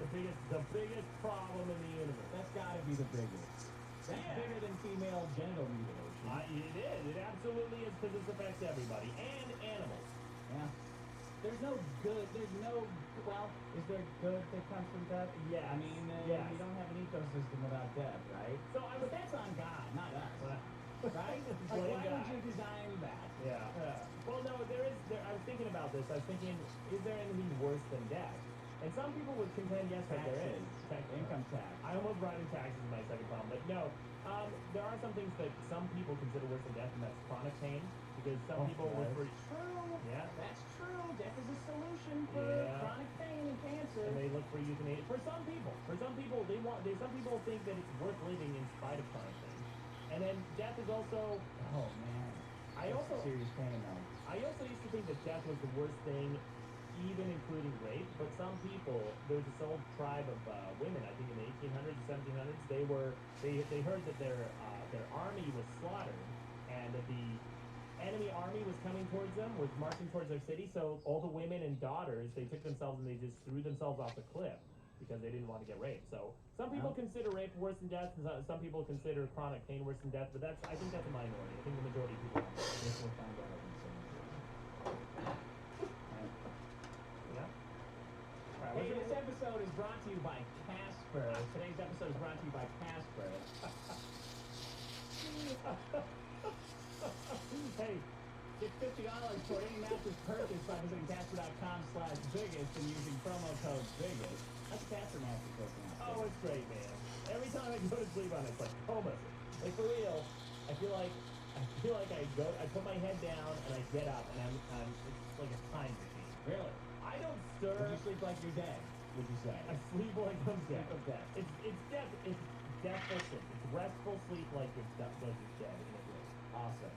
The biggest problem in the universe. That's got to be the biggest. That's bigger than female genital mutilation. It is. It absolutely is because this affects everybody and animals. Yeah. There's no good. Well, is there good that comes from death? Yeah. I mean, yes. you don't have an ecosystem without death, right? But that's on God, not us. Right? Like, why would you design that? Yeah. Well, no, I was thinking about this. I was thinking, is there anything worse than death? And some people would contend, yes, that there is. Income tax. I almost brought in taxes as my second problem, but no. There are some things that some people consider worse than death, and that's chronic pain. Because some people look for... True. Yeah. That's true. Death is a solution for chronic pain and cancer. And they look for euthanasia. For some people, some people think that it's worth living in spite of chronic pain. And then death is also... Oh, man. Serious pain, though. I also used to think that death was the worst thing, even including rape. But some people, there was this old tribe of women, I think in the 1800s or 1700s, they heard that their army was slaughtered, and that the enemy army was coming towards them, was marching towards their city. So all the women and daughters, they took themselves and they just threw themselves off the cliff because they didn't want to get raped. So some people consider rape worse than death, and some people consider chronic pain worse than death. But I think that's a minority. I think the majority of people. This will find out in some Yeah. Hey, this episode is brought to you by Casper. Today's episode is brought to you by Casper. Hey, get $50 for any mattress purchase by visiting Casper.com/biggest and using promo code BIGGEST. That's Casper mattress looking out. Oh, it's great, man. Every time I go to sleep on it, it's like coma. Like for real, I feel like I put my head down and I get up and it's like a time machine. Really? I don't stir. Would you sleep like you're dead? Would you say? I sleep like I'm dead. Sleep of death. It's deathful sleep. It's restful sleep like you're dead in a grave. Awesome.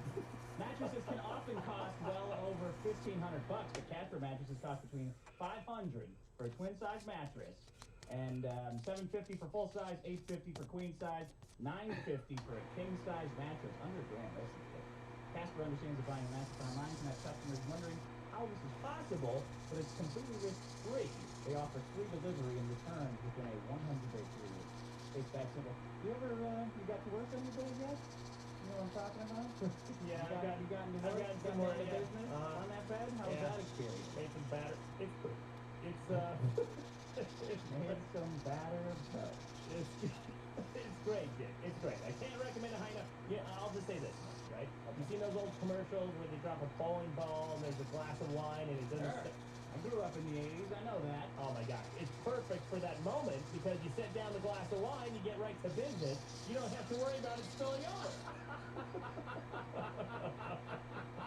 Mattresses can often cost well over $1,500, but Casper mattresses cost between $500 for a twin-size mattress and $750 for full-size, $850 for queen-size, $950 for a king-size mattress. Under $1,000. That's good. Casper understands that buying a mattress online can have customers wondering how this is possible, but it's completely risk-free. They offer free delivery and returns within a 100-day period. It's that simple. You got to work on your day yet? You know what I'm talking about? Yeah, you got into work? got some more business on that bed? How was that experience? Made some batter. It's Made some batter, but it's great, Dick. It's great. I can't recommend it high enough. Yeah, I'll just say this much, right? You've seen those old commercials where they drop a bowling ball and there's a glass of wine and it doesn't. I grew up in the 80s. I know that. Oh my gosh, it's perfect for that moment because you set down the glass of wine, you get right to business. You don't have to worry about it spilling over.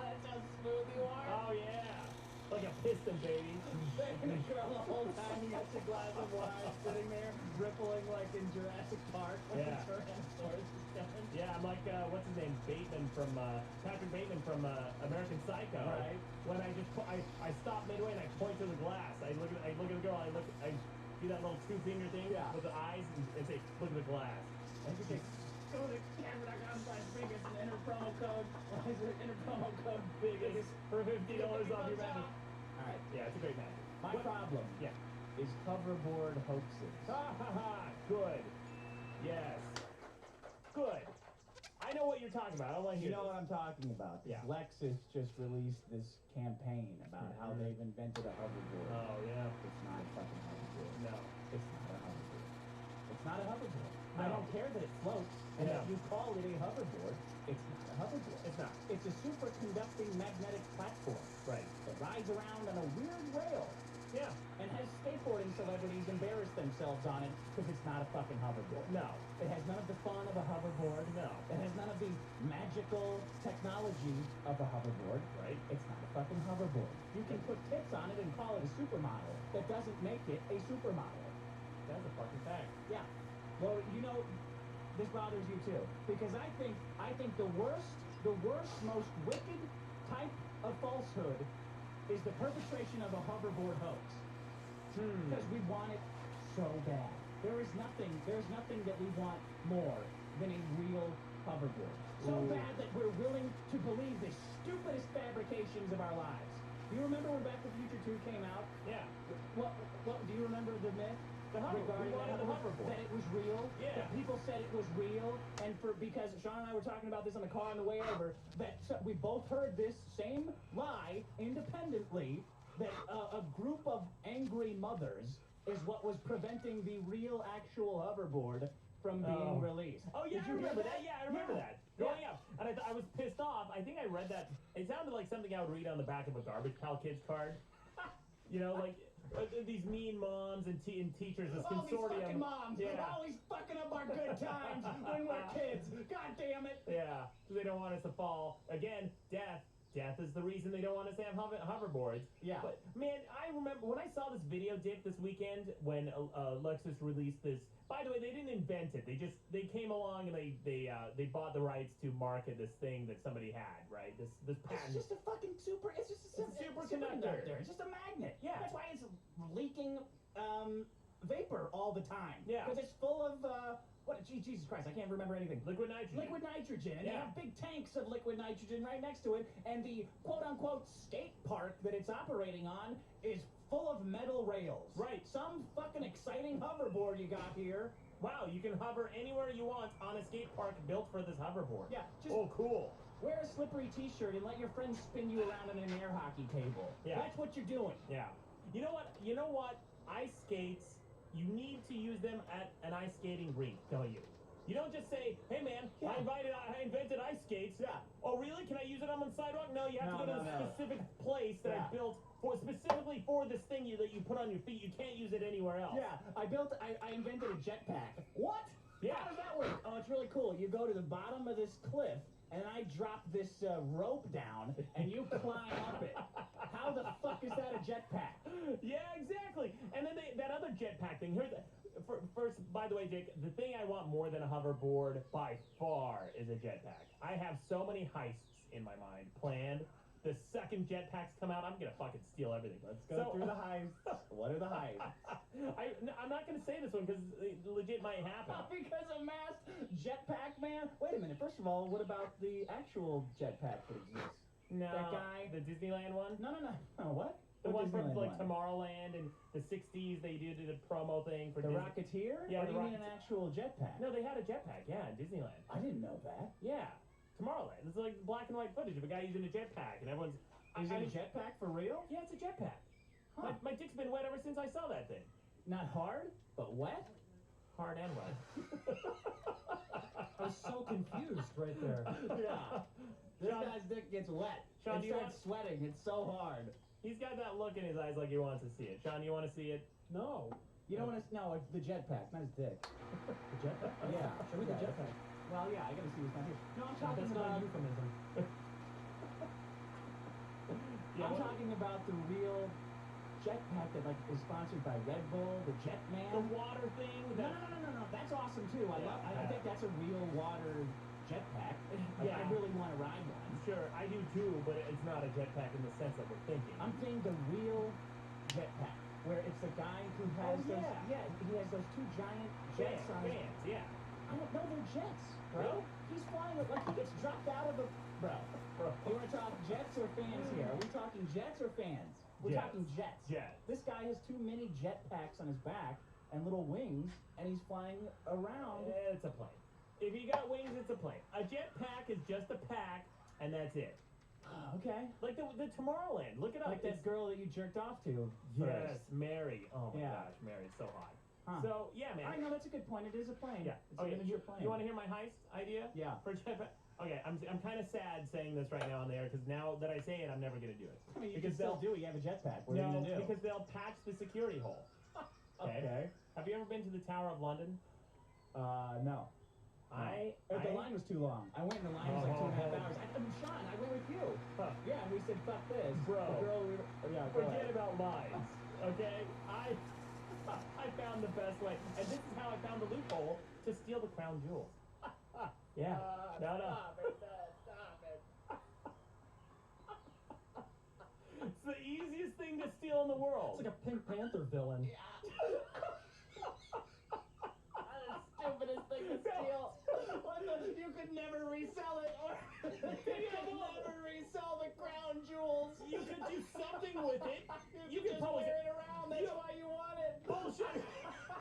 That's how smooth you are. Oh yeah, like a piston, baby. Girl, the whole time you got your glass of wine sitting there, rippling like in Jurassic Park when the Tyrannosaurus is coming. Yeah, I'm like, what's his name? Bateman from, Patrick Bateman from American Psycho. Right. When I just, I stop midway and I point to the glass. I look at the girl, I do that little two-finger thing with the eyes and say, look at the glass. And you can go to Camera.com/biggest and enter promo code, biggest for $50 off your mattress. All right. Yeah, it's a great mattress. My problem is hoverboard hoaxes. Ha ha ha! Good. Yes. Good. I know what you're talking about. I don't want to hear. You know what I'm talking about? Yeah. Lexus just released this campaign about how they've invented a hoverboard. Oh yeah. It's not a fucking hoverboard. No. It's not a hoverboard. It's not a hoverboard. No. I don't care that it floats. And if you call it a hoverboard, it's not a hoverboard. It's not. It's a superconducting magnetic platform. Right. That rides around on a weird rail Yeah. And has skateboarding celebrities embarrass themselves on it because it's not a fucking hoverboard. No. It has none of the fun of a hoverboard. No. It has none of the magical technology of a hoverboard. Right. It's not a fucking hoverboard. You can put tits on it and call it a supermodel. That doesn't make it a supermodel. That's a fucking fact. Yeah. Well, you know, this bothers you too, because I think the worst, most wicked type of falsehood is the perpetration of a hoverboard hoax. Because we want it so bad. There's nothing that we want more than a real hoverboard. So bad that we're willing to believe the stupidest fabrications of our lives. Do you remember when Back to the Future 2 came out? Yeah. What do you remember the myth? Regarding the hoverboard. That it was real. Yeah. That people said it was real, and because Sean and I were talking about this on the car on the way over, that we both heard this same lie independently, that a group of angry mothers is what was preventing the real, actual hoverboard from being released. Oh yeah, I remember that. Yeah, I remember that. Growing up, and I was pissed off. I think I read that. It sounded like something I would read on the back of a Garbage Pail Kids card. You know, like. These mean moms and teachers, this all consortium. These fucking moms, yeah. always fucking up our good times when we're kids. God damn it. Yeah, they don't want us to fall. Again, death. Death is the reason they don't want us to have hoverboards. Yeah. But, man, I remember when I saw this video, Dick, this weekend, when Lexus released this. By the way, they didn't invent it. They came along and they bought the rights to market this thing that somebody had, right? This patent. It's just a fucking it's just a superconductor. It's just a magnet. Yeah. That's why it's leaking vapor all the time. Yeah. Because it's full of Jesus Christ, I can't remember anything. Liquid nitrogen. Liquid nitrogen. And they have big tanks of liquid nitrogen right next to it, and the quote-unquote skate park that it's operating on is full of metal rails. Right. Some fucking exciting hoverboard you got here. Wow, you can hover anywhere you want on a skate park built for this hoverboard. Yeah. Oh, cool. Wear a slippery t-shirt and let your friends spin you around on an air hockey table. Yeah. That's what you're doing. Yeah. You know what? Ice skates, you need to use them at an ice skating rink, don't you? You don't just say, hey man, I invented ice skates. Yeah. Oh really? Can I use it on the sidewalk? No, you have to go to the specific place that I built specifically for this thing that you put on your feet. You can't use it anywhere else. Yeah, I invented a jetpack. What? Yeah. How does that work? Oh, it's really cool. You go to the bottom of this cliff, and I drop this rope down, and you climb up it. How the fuck is that a jetpack? Yeah, exactly. And then that other jetpack thing. First, by the way, Dick, the thing I want more than a hoverboard by far is a jetpack. I have so many heists in my mind planned. The second jetpacks come out, I'm gonna fucking steal everything. Let's go through the heists. What are the heists? I'm not gonna say this one because it legit might happen. Because a masked jetpack man? Wait a minute. First of all, what about the actual jetpack that exists? No, that guy, the Disneyland one. No. What? The one from like Tomorrowland in the '60s. They did a promo thing for the Rocketeer. Yeah, or do you mean an actual jetpack? No, they had a jetpack. Yeah, in Disneyland. I didn't know that. Yeah. Tomorrowland. It's like black and white footage of a guy using a jetpack, and everyone's. Is it a jetpack for real? Yeah, it's a jetpack. Huh. My dick's been wet ever since I saw that thing. Not hard, but wet? Hard and wet. I was so confused right there. Yeah. This guy's dick gets wet. Sean, it starts sweating. It's so hard. He's got that look in his eyes like he wants to see it. Sean, you want to see it? No. You don't want to. No, it's the jetpack, not his dick. The jetpack? Yeah. Show me the jetpack. Well, yeah, I gotta see what's not here. No, I'm talking That's about. not a euphemism. I'm talking about the real jetpack that is sponsored by Red Bull, the Jetman. The water thing. No. That's awesome too. I think that's a real water jetpack. I really want to ride one. Sure, I do too, but it's not a jetpack in the sense that we're thinking. I'm thinking the real jetpack, where it's the guy who has those. Yeah, he has those two giant jets on his. Fans, yeah. I don't know, they're jets, bro. Really? He's flying it like he gets dropped out of a. Bro. You want to talk jets or fans here? Are we talking jets or fans? We're talking jets. Jets. This guy has too many jetpacks on his back and little wings, and he's flying around. It's a plane. If you got wings, it's a plane. A jetpack is just a pack, and that's it. Okay. Like the Tomorrowland. Look it up. Like that girl that you jerked off to. Yes, Mary. Oh my gosh, Mary's so hot. Huh. So yeah, man. I know that's a good point. It is a plane. Yeah. It's a miniature plane. You want to hear my heist idea? Yeah. For jetpack. Okay, I'm kind of sad saying this right now on the air because now that I say it, I'm never gonna do it. I mean, you can still do it. You have a jetpack. What are you gonna do? Because they'll patch the security hole. Okay. Have you ever been to the Tower of London? No. The line was too long. I went in the line, it was like 2.5 hours. Sean, I went with you. Huh. Yeah, and we said, fuck this. Bro. The girl, forget about lines, okay? I found the best way. And this is how I found the loophole to steal the crown jewels. Yeah. No. Stop it. It's the easiest thing to steal in the world. It's like a Pink Panther villain. Yeah. Stupidest thing to steal. You could never resell it, or you could never resell the crown jewels. You could do something with it. You could just wear it around. That's why you want it. Bullshit.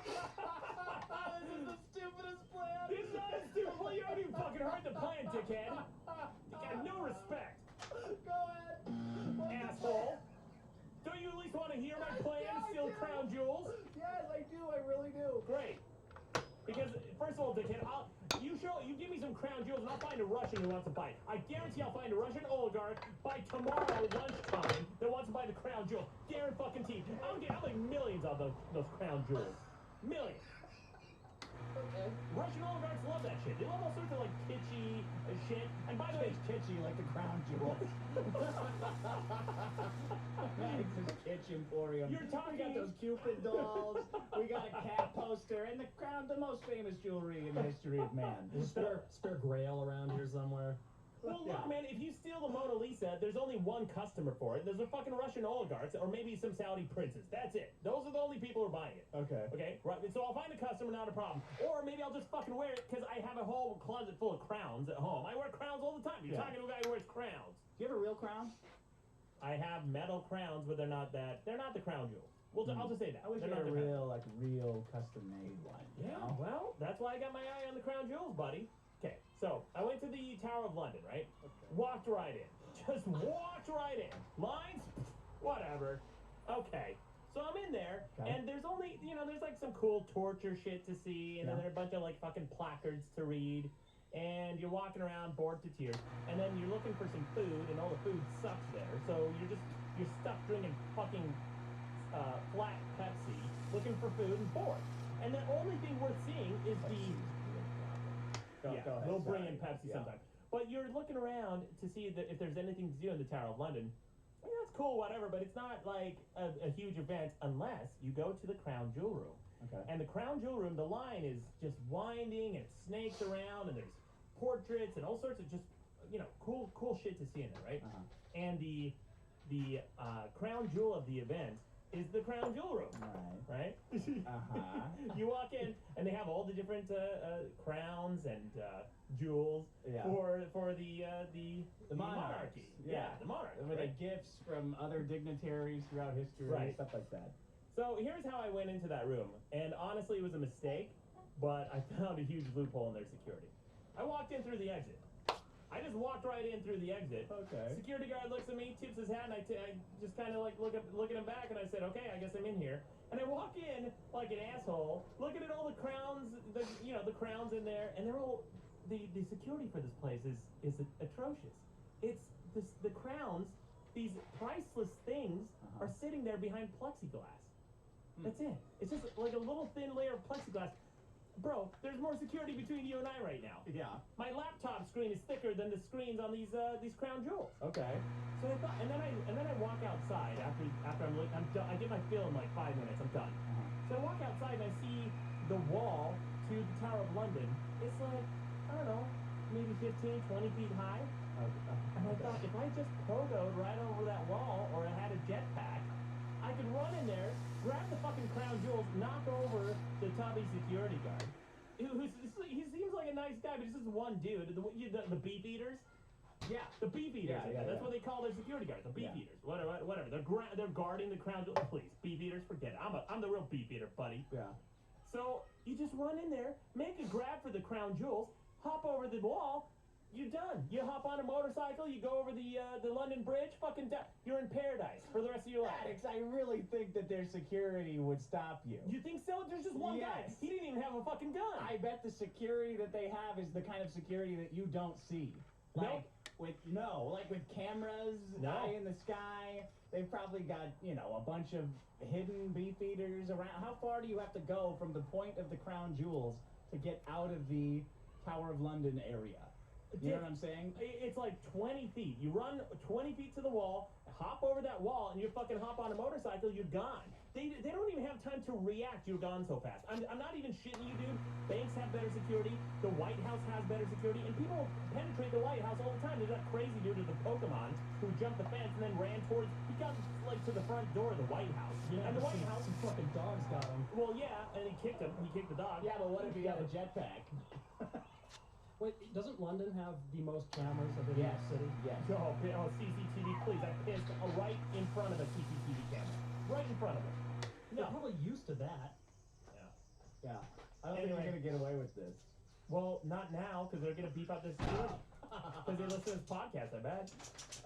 This is the stupidest plan. It's not a stupid plan. You haven't even fucking heard the plan, dickhead. You got no respect. Go ahead. Asshole. Don't you at least want to hear my plan to steal crown jewels? Yes, I do. I really do. Great. Because, first of all, dickhead, you give me some crown jewels and I'll find a Russian who wants to buy it. I guarantee I'll find a Russian oligarch by tomorrow lunchtime that wants to buy the crown jewels. Guarantee. I'll make millions of those crown jewels. Millions. Okay. Russian oligarchs love that shit. They love all sorts of like kitschy shit. And by the way, It's kitschy like the crown jewels. It's a kitsch emporium. You're talking. We got those Cupid dolls. We got a cat poster and the crown, the most famous jewelry in the history of man. There's a spare grail around here somewhere. Well, look, man, if you steal the Mona Lisa, there's only one customer for it. There's a fucking Russian oligarchs or maybe some Saudi princes. That's it. Those are the only people who are buying it. Okay? Right. So I'll find a customer, not a problem. Or maybe I'll just fucking wear it because I have a whole closet full of crowns at home. I wear crowns all the time. You're talking to a guy who wears crowns. Do you have a real crown? I have metal crowns, but they're not the crown jewels. Well, I'll just say that. I wish you had a real custom-made one. Yeah, well, that's why I got my eye on the crown jewels, buddy. Okay, so I went to the Tower of London, right? Okay. Walked right in. Just walked right in. Lines? Whatever. Okay. So I'm in there, and there's only, there's like some cool torture shit to see, and then there are a bunch of like fucking placards to read, and you're walking around bored to tears, and then you're looking for some food, and all the food sucks there, so you're stuck drinking fucking flat Pepsi, looking for food and bored. And the only thing worth seeing is Go ahead, we'll bring in Pepsi sometime. But you're looking around to see if there's anything to do in the Tower of London. I mean, that's cool, whatever, but it's not like a huge event unless you go to the Crown Jewel Room. Okay. And the Crown Jewel Room, the line is just winding and it snakes around and there's portraits and all sorts of just, cool shit to see in there, right? And the crown jewel of the event is the Crown Jewel Room. Right? You walk in, and they have all the different crowns and jewels for the monarchy. Yeah, the monarch. With the gifts from other dignitaries throughout history and stuff like that. So here's how I went into that room, and honestly, it was a mistake, but I found a huge loophole in their security. I walked in through the exit. I just walked right in through the exit. Okay. Security guard looks at me, tips his hat, and I just kind of like look at him back, and I said, okay, I guess I'm in here. And I walk in like an asshole, looking at all the crowns, the crowns in there, and they're all the security for this place is atrocious. It's the crowns, these priceless things are sitting there behind plexiglass. That's it. It's just like a little thin layer of plexiglass. Bro, there's more security between you and I right now. Yeah. My laptop screen is thicker than the screens on these crown jewels. Okay. So I thought, and then I walk outside after I'm done. I get my fill in like 5 minutes. I'm done. So I walk outside and I see the wall to the Tower of London. It's like, I don't know, maybe 15, 20 feet high. And I thought if I just pogoed right over that wall, or I had a jetpack, I could run in there, grab the fucking crown jewels, knock over the tubby security guard. He seems like a nice guy, but he's just one dude. The beef eaters? Yeah, the beef eaters. That's what they call their security guards, the beef eaters. Whatever. They're guarding the crown jewels. Please, beef eaters, forget it. I'm the real beef eater, buddy. Yeah. So you just run in there, make a grab for the crown jewels, hop over the wall, You're done. You hop on a motorcycle, you go over the London Bridge, fucking done. You're in paradise for the rest of your life. Alex, I really think that their security would stop you. You think so? There's just one guy. He didn't even have a fucking gun. I bet the security that they have is the kind of security that you don't see. Like with cameras high in the sky. They've probably got, a bunch of hidden beefeaters around. How far do you have to go from the point of the crown jewels to get out of the Tower of London area? You know what I'm saying? It's like 20 feet. You run 20 feet to the wall, hop over that wall, and you fucking hop on a motorcycle, you're gone. They don't even have time to react. You're gone so fast. I'm not even shitting you, dude. Banks have better security. The White House has better security. And people penetrate the White House all the time. There's that crazy dude with the Pokemon who jumped the fence and then ran towards... He got, to the front door of the White House. Yeah, and the White House... Some fucking dogs got him. Well, yeah, and he kicked him. He kicked the dog. Yeah, but what if he got a jetpack? Wait, doesn't London have the most cameras of any city? Yes. Oh, CCTV, please. I pissed right in front of a CCTV camera. Right in front of it. They're probably used to that. Yeah. I don't think they're going to get away with this. Well, not now, because they're going to beef up this security. Because they listen to this podcast, I bet.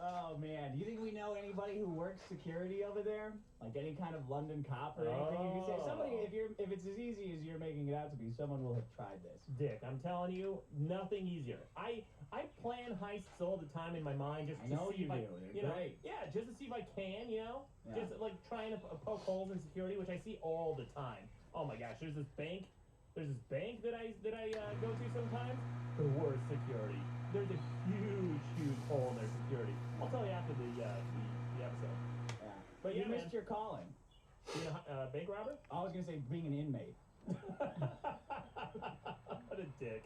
Oh, man. Do you think we know anybody who works security over there? Like any kind of London cop or anything? You can say, somebody, if it's as easy as you're making it out to be, someone will have tried this. Dick, I'm telling you, nothing easier. I plan heists all the time in my mind just to see if I... Great. Yeah, just to see if I can, Just like trying to poke holes in security, which I see all the time. Oh my gosh, there's this bank that I go to sometimes. The worst security. There's a huge hole in their security. I'll tell you after the episode. Yeah. But you missed your calling. Being a bank robber? I was going to say being an inmate. What a dick.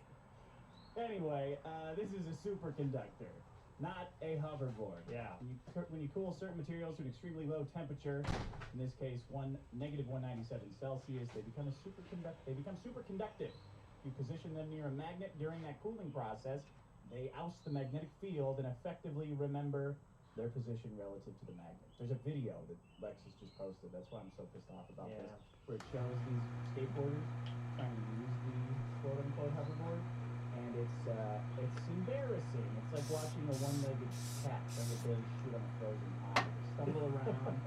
Anyway, this is a superconductor, not a hoverboard. Yeah. When you cool certain materials to an extremely low temperature, in this case negative 197 Celsius, they become superconductive. You position them near a magnet during that cooling process, they oust the magnetic field and effectively remember their position relative to the magnet. There's a video that Lexus just posted. That's why I'm so pissed off about this, where it shows these skateboarders trying to use the quote-unquote hoverboard, and it's embarrassing. It's like watching a one-legged cat trying to barely shoot on a frozen pond. They stumble around.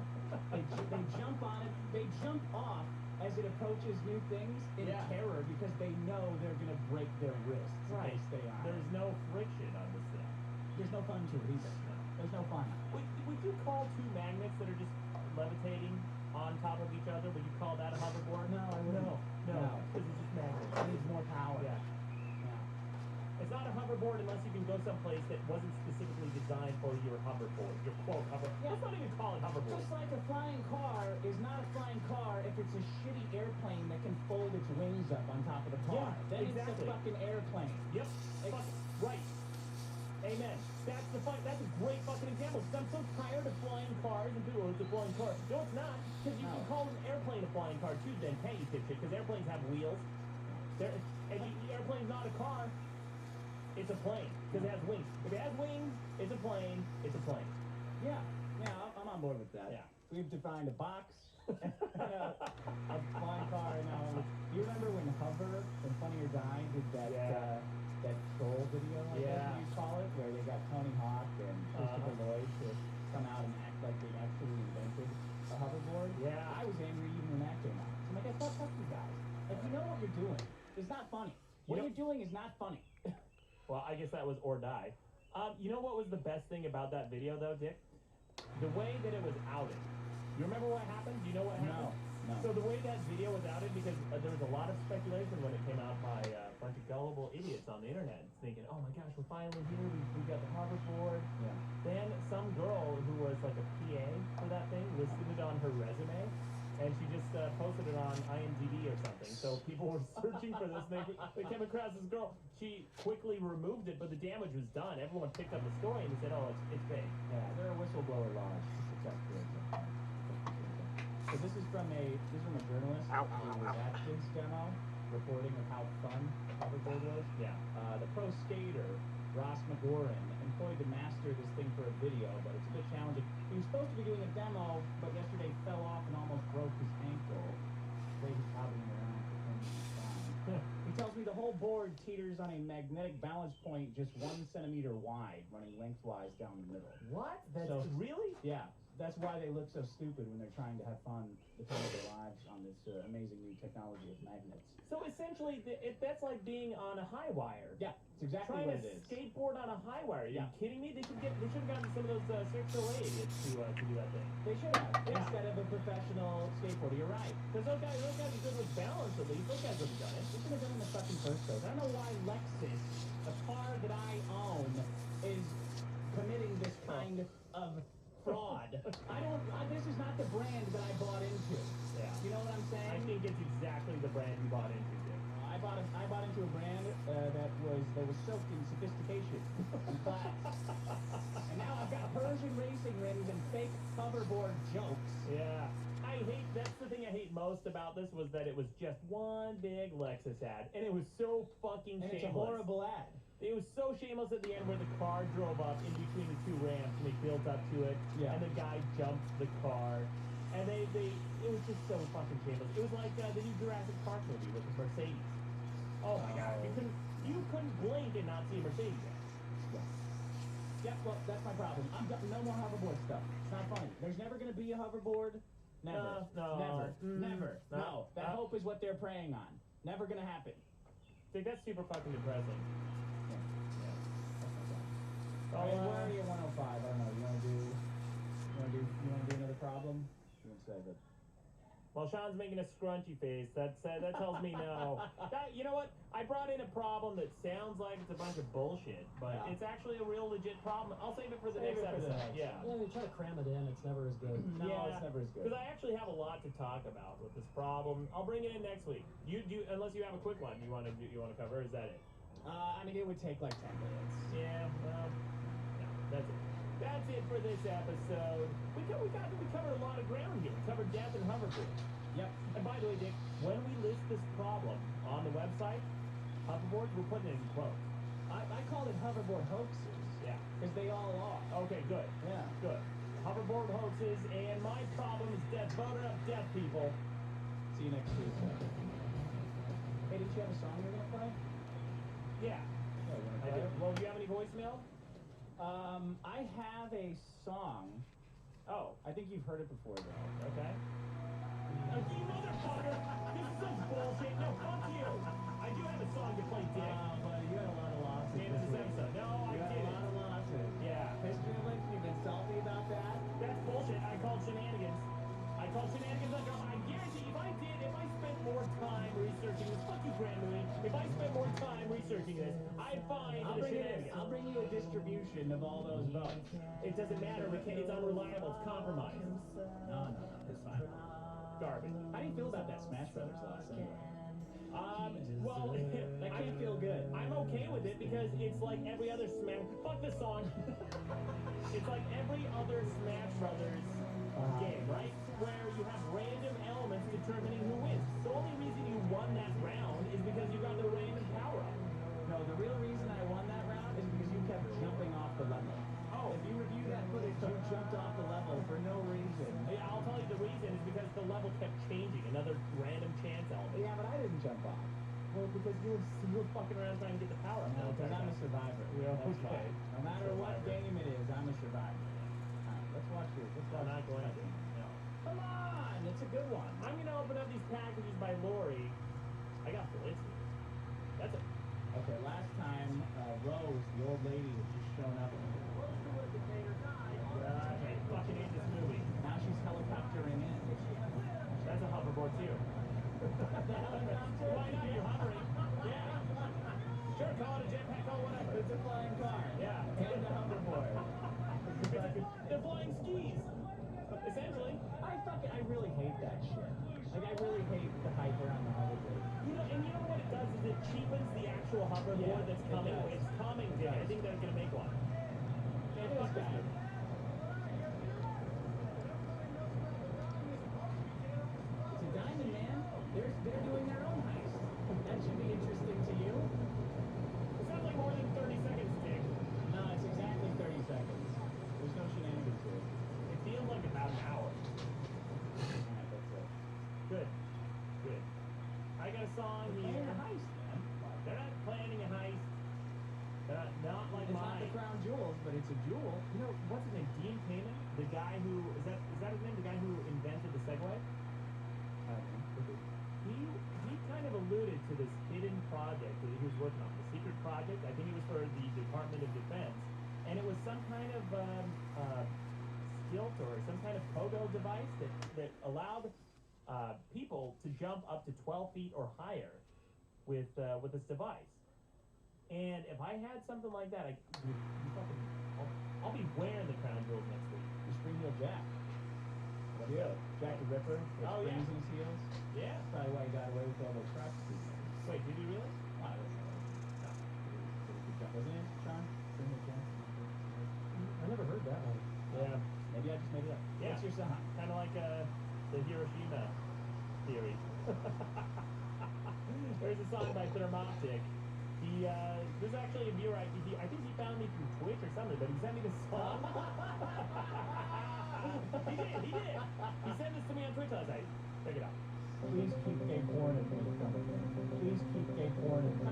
They jump on it. They jump off as it approaches new things in terror because they know they're going to break their wrists if they stay on. There's no friction on this thing. There's no fun to it either. There's no fun. Would you call two magnets that are just levitating on top of each other, would you call that a hoverboard? No, I wouldn't. No, because it's just magnets. It needs more power. Yeah. It's not a hoverboard unless you can go someplace that wasn't specifically designed for your hoverboard. Your quote hoverboard. Let's not even call it hoverboard. Just like a flying car is not a flying car if it's a shitty airplane that can fold its wings up on top of the car. Yeah, then exactly. It's a fucking airplane. Yep. Right. Amen. That's a great fucking example. Because I'm so tired of flying cars and people, it's a flying car. No, it's not. Because you can call an airplane a flying car too, then, hey, you dipshit. Because airplanes have wheels. The airplane's not a car. It's a plane, because it has wings. If it has wings, it's a plane. It's a plane. Yeah, I'm on board with that. Yeah. We've defined a box, a flying car. Now, do you remember when Hover from Funny or Die did that troll video, I guess you call it, where they got Tony Hawk and Christopher Lloyd to come out and act like they actually invented a hoverboard? Yeah. I was angry even when that came out. I'm like, I thought, fuck you guys. Like, you know what you're doing. It's not funny. What you're doing is not funny. Well, I guess that was or die. You know what was the best thing about that video, though, Dick? The way that it was outed. You remember what happened? Do you know what happened? No. So the way that video was outed, because there was a lot of speculation when it came out by a bunch of gullible idiots on the internet, thinking, oh my gosh, we're finally here, we got the hoverboard. Yeah. Then some girl who was like a PA for that thing listed it on her resume, and she just posted it on IMDb or something. So people were searching for this, and they came across this girl. She quickly removed it, but the damage was done. Everyone picked up the story and said, oh, it's fake. Yeah, there are whistleblower laws to protect kids. So this is from a journalist who was at this demo, reporting of how fun the hoverboard was. Yeah. The pro skater, Ross McGoran, employed to master this thing for a video, but it's a bit challenging. He was supposed to be doing a demo, but yesterday fell off and almost broke his ankle. Today he's hobbling around pretending he's fine. He tells me the whole board teeters on a magnetic balance point just 1 centimeter wide, running lengthwise down the middle. What? That's So- really? Yeah, that's why they look so stupid when they're trying to have fun the time of their lives on this amazing new technology of magnets. So essentially, that's like being on a high wire. Yeah, it's exactly Trying what to it is. skateboard on a high wire. Are you Yeah. kidding me? They should have gotten some of those Cirque du Soleil idiots to do that thing. They should have, instead of a professional skateboarder. You're right. Because those guys are good with balance at least. Those guys would have done it. They should have done it in the fucking first place. I don't know why Lexus, a car that I own, is committing this kind of fraud. This is not the brand that I bought into. Yeah. You know what I'm saying? I think it's exactly the brand you bought into, Dick. I bought into a brand that was soaked in sophistication and class. And now I've got Persian racing rims and fake hoverboard jokes. Yeah. That's the thing I hate most about this was that it was just one big Lexus ad. And it was so fucking And shameless. it's a horrible ad. It was so shameless at the end where the car drove up in between the two ramps and they built up to it. Yeah. And the guy jumped the car. And it was just so fucking shameless. It was like the new Jurassic Park movie with the Mercedes. Oh my god. You couldn't blink and not see a Mercedes ad. Yeah, well, that's my problem. No more hoverboard stuff. It's not funny. There's never going to be a hoverboard. Never. No. Never. No. No. That hope is what they're preying on. Never going to happen. I think that's super fucking depressing. I mean, where are you at 105? I don't know. You want to do another problem? You want to say that? Well, Sean's making a scrunchy face. That tells me no. You know what? I brought in a problem that sounds like it's a bunch of bullshit, but it's actually a real legit problem. I'll save it for the next episode. Yeah. Yeah, they try to cram it in. It's never as good. No, it's never as good. Because I actually have a lot to talk about with this problem. I'll bring it in next week. You do, unless you have a quick one you want to cover. Or is that it? I mean, it would take like 10 minutes. Yeah. Well, no, that's it. That's it for this episode. We covered a lot of ground here. We covered death and hoverboard. Yep. And by the way, Dick, when we list this problem on the website, hoverboards, we're putting it in quotes. I call it hoverboard hoaxes. Yeah. Because they all are. Okay, good. Yeah. Good. Hoverboard hoaxes, and my problem is death. Vote up death, people. See you next week. Hey, did you have a song you're going to play? Yeah. Yeah, you want to I play do. it? Well, do you have any voicemail? I have a song. Oh. I think you've heard it before, though. Okay. You motherfucker! This is some bullshit. No, fuck you. I do have a song to play, Dick. But you had a lot of losses. Name of this episode. No, I You had didn't. a lot of losses. Yeah. History of Lincoln, you've been salty about that? That's bullshit. I called shenanigans. I guarantee if I spent more time researching this, fuck you, Grand Louis. If I spent more time researching this, I'd find the shenanigans. I'll bring you a distribution of all those votes. It doesn't matter. It's unreliable. It's compromised. No, it's fine. Garbage. How do you feel about that Smash Brothers loss anyway? Well, That can't feel good. I'm okay with it because it's like every other Smash. Fuck this song. It's like every other Smash Brothers game, right? Where you have random elements determining who wins. The only reason you won that round is because you got the random power up. No, the real reason I won that round is because you kept jumping off the level. Oh. If you review that footage, you jumped off the level for no reason. Yeah, I'll tell you the reason is because the level kept changing. Another random chance element. Yeah, but I didn't jump off. Well, because you were fucking around trying to get the power up. No, because I'm a survivor. Yeah, That's okay. fine. No matter what game it is, I'm a survivor. Alright, let's watch this. I'm not going to. No. Come on, it's a good one. I'm gonna open up these packages by Lori. I got Felicity. That's it. Okay, last time, Rose, the old lady, had just shown up. I fucking hate this movie. Now she's helicoptering in. That's a hoverboard too. Why not? You're hovering. Yeah. Sure, call it a jetpack, call it whatever. It's a flying car. Yeah. And a hoverboard. They're flying skis. Essentially. I really hate that shit. Like, I really hate the hype around the hoverboard. You know what it does is it cheapens the actual hoverboard that's coming. It's coming, Dick. I think they're gonna make one. It is bad. It's a diamond, man. They're doing their own heist. That should be interesting to you. It sounds like more than 30 seconds, Dick. No, it's exactly 30 seconds. There's no shenanigans to it. It feels like about an hour. Alright, that's it. Good. I got a song We're here. playing a heist, man. crown jewels, but it's a jewel. You know, what's his name? Dean Kamen? The guy who, is that his name? The guy who invented the Segway? I don't know. He kind of alluded to this hidden project that he was working on, the secret project. I think it was for the Department of Defense, and it was some kind of stilt or some kind of pogo device that allowed people to jump up to 12 feet or higher with this device. And if I had something like that, I'll be wearing the crown jewels next week. The Spring Heel Jack. Yeah. Jack the Ripper with springs in his heels. Yeah. That's probably why he got away with all those cracks. Wait, did he really? I don't know. Wasn't it, Sean? Spring Heel Jack? I never heard that one. Yeah. Maybe I just made it up. Yeah. What's your song? Kind of like the Hiroshima theory. There's a song by Thermoptic. There's actually a viewer, I think he found me through Twitch or something, but he sent me this song. He did. He sent this to me on Twitch last night. Check it out. Please keep gay porn in me. Please keep gay porn in me.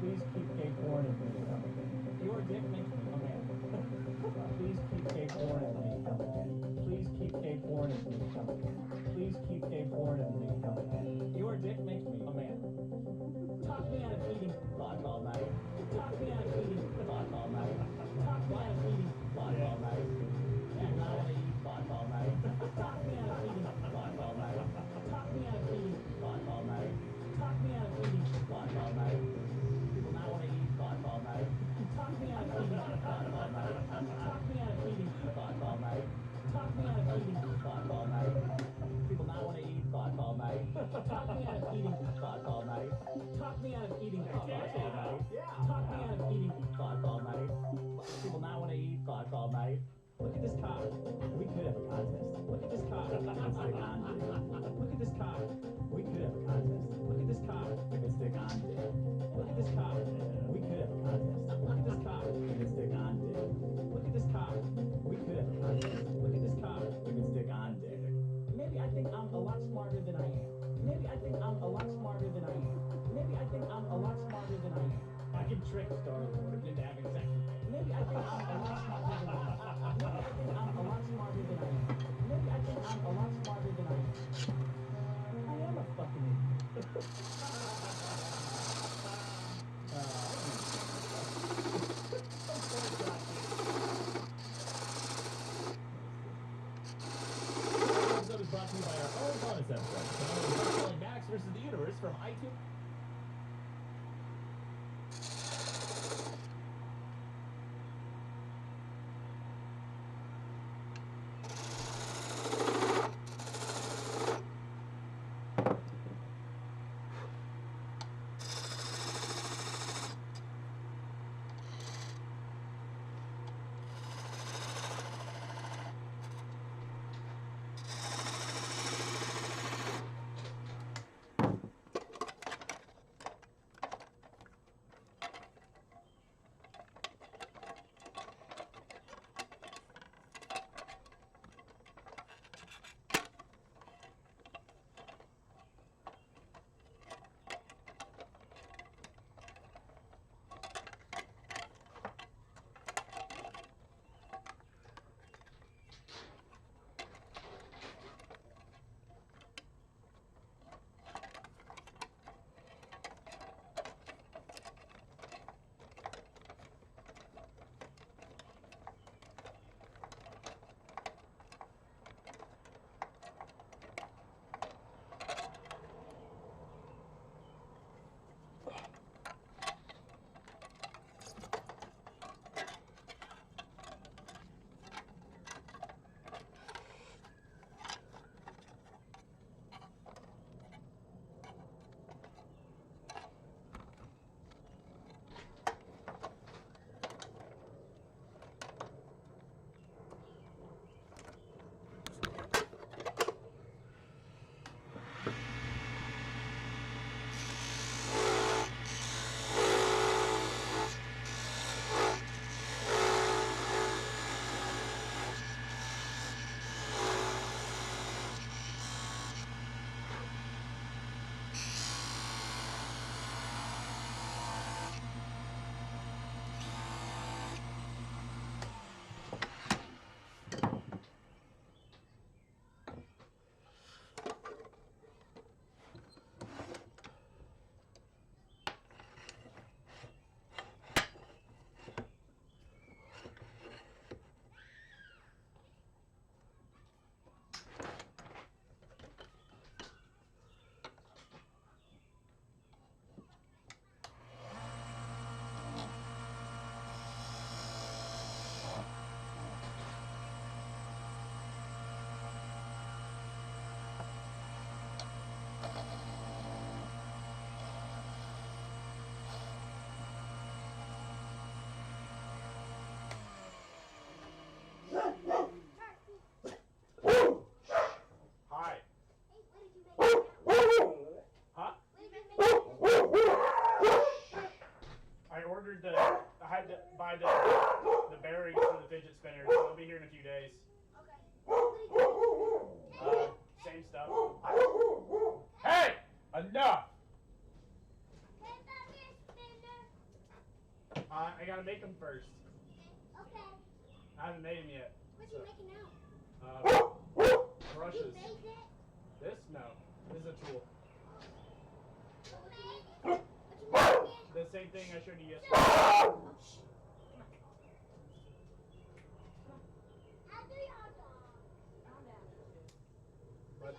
Please keep gay porn in me. Your dick makes me a man. Please keep gay porn in me. Please keep gay porn in me. Please keep gay porn in me. Your dick makes me a man. Talk me out of eating fuck all night. Talk me out of eating fuck all night. Talk me out of eating fuck all night. And I wanna eat fuck all night. Talk me out of eating fuck all night. Talk me out of eating fuck all night. Talk me out of eating fuck all night. People now wanna eat fuck all night. Talk me out of eating fuck all night. Talk me out of eating fuck all night. Talk me out of eating fuck all night. People now wanna eat fuck all night. Talk me out of eating fuck all night. Talk me out of eating fuck all night. Talk me out of eating fuck all night. People now wanna eat fuck all night. Look at this cock. We could have a contest. Look at this cock. Let's stick on dick. Look at this cock. We could have a contest. Look at this cock. We could stick on dick. Look at this cock. We could have a contest. Look at this cock. We could stick on dick. Look at this cock. We could have a contest. Look at this cock. We could stick on dick. Maybe I think I'm a lot smarter than I am. Maybe I think I'm a lot smarter than I am. Maybe I think I'm a lot smarter than I am. I can trick Star-Lord into having sex with me. Maybe I think I'm a lot smarter than I am. Maybe I think I'm a lot smarter than I am. Maybe I think I'm a lot smarter than I am. I am a fucking idiot. This episode is brought to you by our own bonus episode. Max versus the Universe from iTunes. buy the bearings for the fidget spinners. They'll be here in a few days. Okay. Same stuff. Hey! Enough! I gotta make them first. Okay. I haven't made them yet. What are you making now? Brushes. You made it? This? No. This is a tool. What you making? The same thing I showed you yesterday. Oh, shit. How do y'all dog? Calm down. What?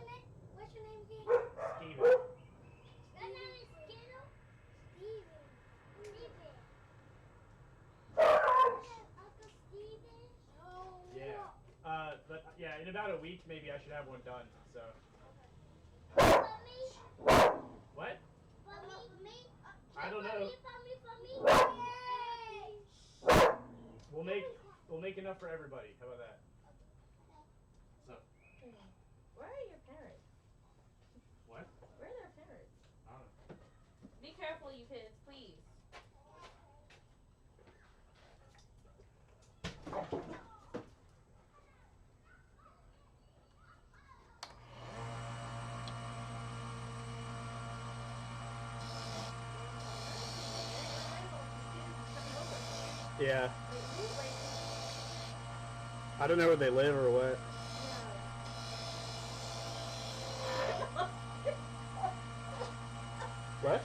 What's your name again? Steven. Your name is Skittle? Steven. Steven. Uncle Steven? Oh. Yeah. But yeah, in about a week maybe I should have one done. So. For me? What? For me? I don't know. For me? We'll make enough for everybody. How about that? So. Where are your parents? What? Where are their parents? I don't know. Be careful, you kids, please. Yeah. I don't know where they live or what. What?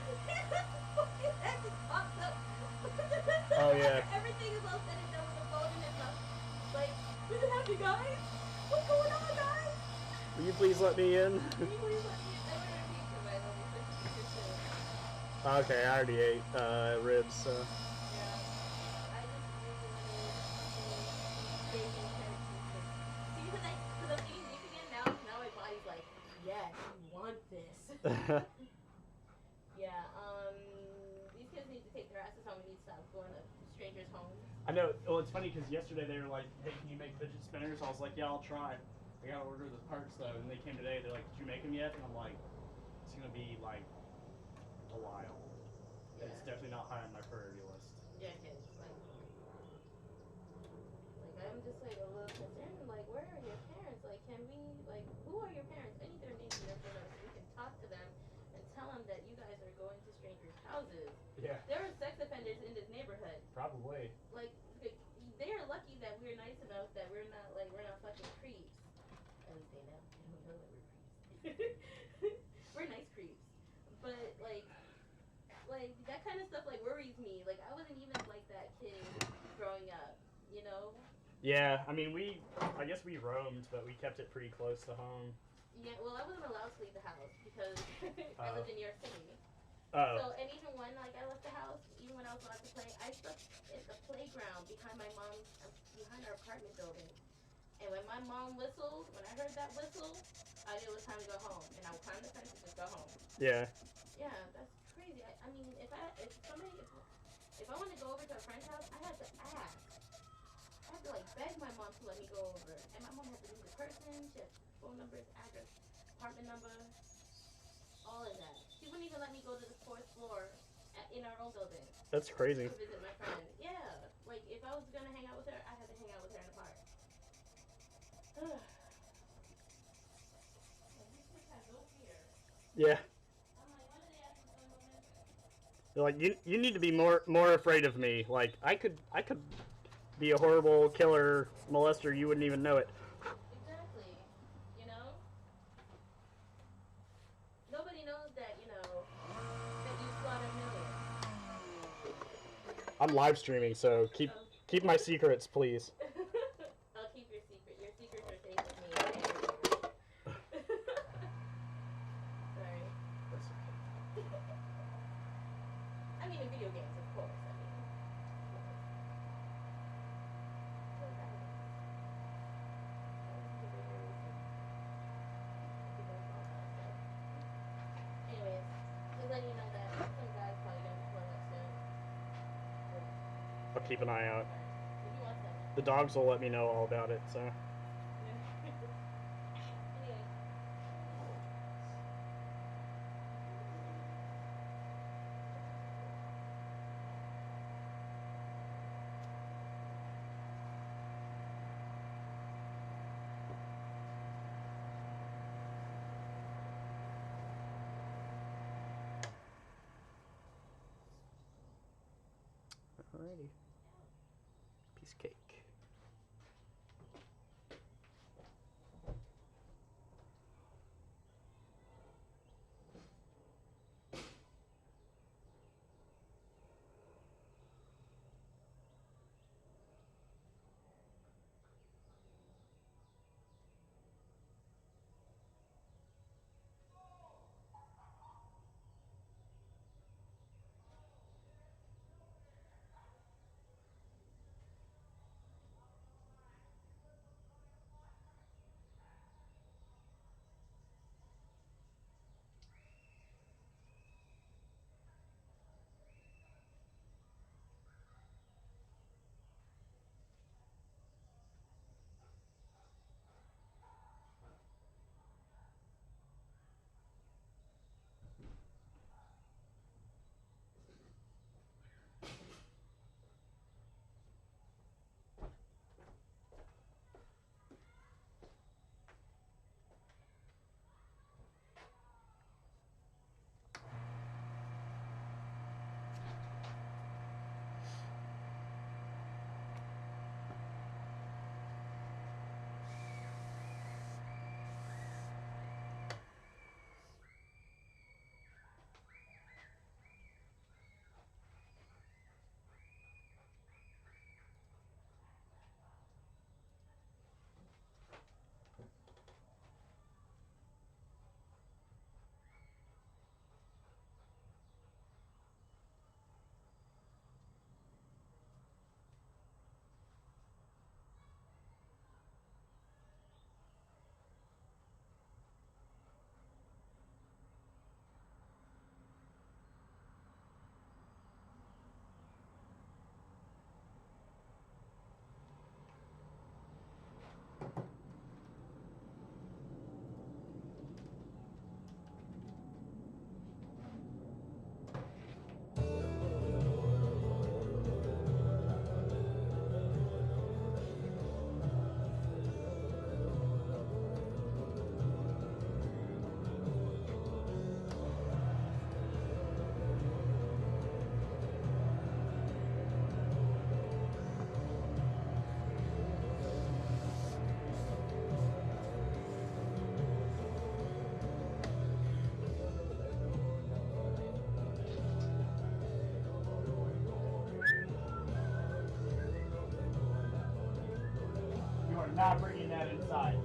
Oh, yeah. Everything is all said and done with the phone in his mouth. Like, does it have you guys? What's going on, guys? Will you please let me in? Can you please let me in? I ordered a pizza, by the way, so you can sit. Okay, I already ate ribs, so. Yeah. I just really wanted bacon carrot cheese. See, because I'm eating beef again now my body's like, yes, you want this. Yeah, these kids need to take their asses home and need to stop going to strangers' homes. I know. Well, it's funny because yesterday they were like, "Hey, can you make fidget spinners?" I was like, "Yeah, I'll try." I gotta order the parts though, and they came today. They're like, "Did you make them yet?" And I'm like, "It's gonna be like a while. Yeah. It's definitely not high on my priority list." Yeah, kids. Like I'm just like a little concerned. Like, where are your parents? Like, can we? Like, who are your parents? I need their names here so that we can talk to them and tell them that you guys are going to strangers' houses. Yeah. There are sex offenders in this neighborhood. Probably. Like, they are lucky that we're nice enough that we're not fucking creeps. At least they don't know that we're creeps. We're nice creeps. But like that kind of stuff like worries me. Like I wasn't even like that kid growing up, you know? Yeah, I mean I guess we roamed, but we kept it pretty close to home. Yeah, well I wasn't allowed to leave the house because I lived in New York City. Oh. So, and even when like I left the house, even when I was allowed to play, I slept at the playground behind our apartment building. And when my mom whistled, when I heard that whistle, I knew it was time to go home, and I would climb the fence and just go home. Yeah. Yeah, that's crazy. I mean, if I wanted to go over to a friend's house, I had to ask. I had to like beg my mom to let me go over, and my mom had to leave the person, she had phone numbers, address, apartment number, all of that. She wouldn't even let me go to the 4th floor in our own building. That's crazy. To visit my friend. Yeah, like if I was gonna hang out with her, I had to hang out with her in the park. Yeah. They're like, you need to be more afraid of me. Like I could be a horrible killer molester. You wouldn't even know it. Exactly. You know. Nobody knows that that you slaughter millions. I'm live streaming, so keep my secrets, please. I'll keep your secret. Your secrets are safe with me. Sorry. That's okay. I mean, in video games, of course. Anyways, just letting you know that some guy's probably gonna be pulling up soon. I'll keep an eye out. If you want some. The dogs will let me know all about it, so. Alrighty. Piece of cake. You are not bringing that inside.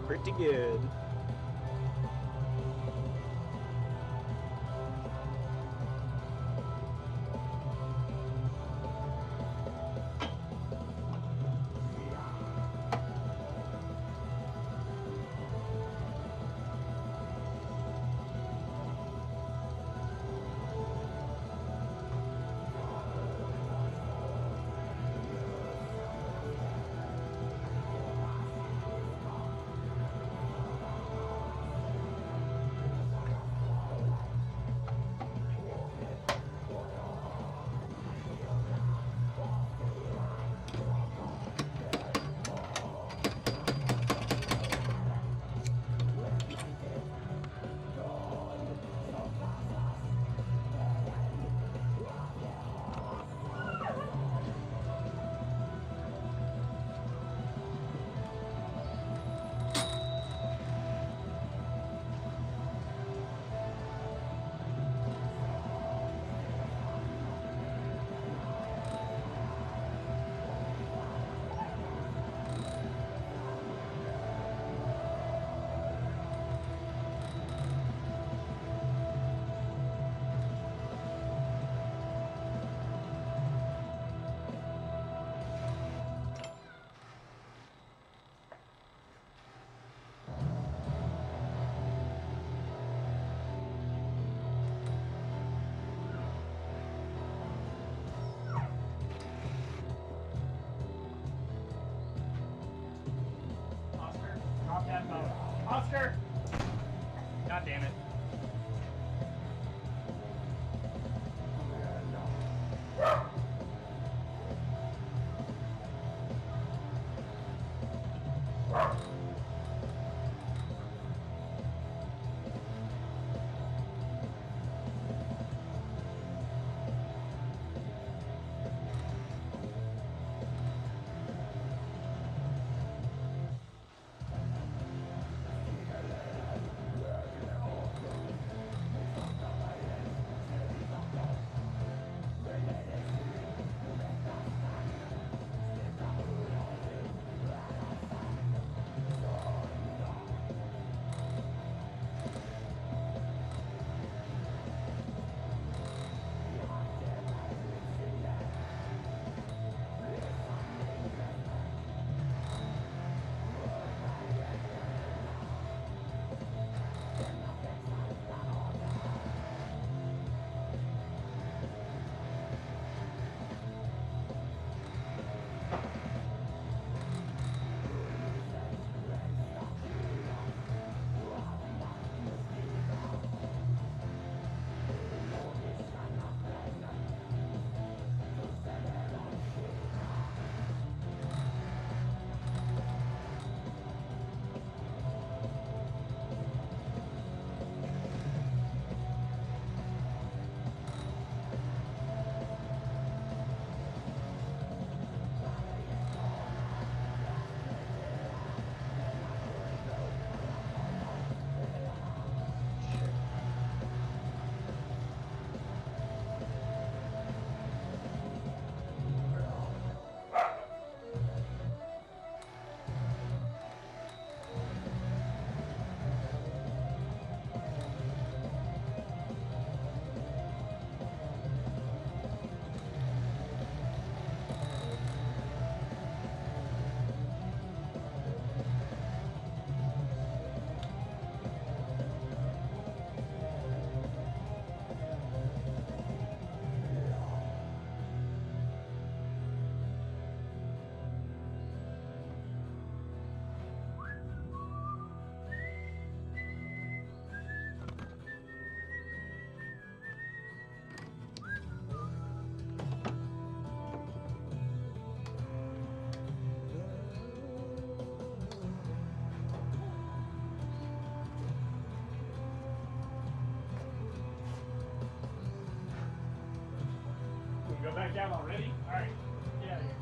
Pretty good. Drop that phone. Oscar! God damn it. have already? Alright, get out of here.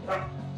Bye.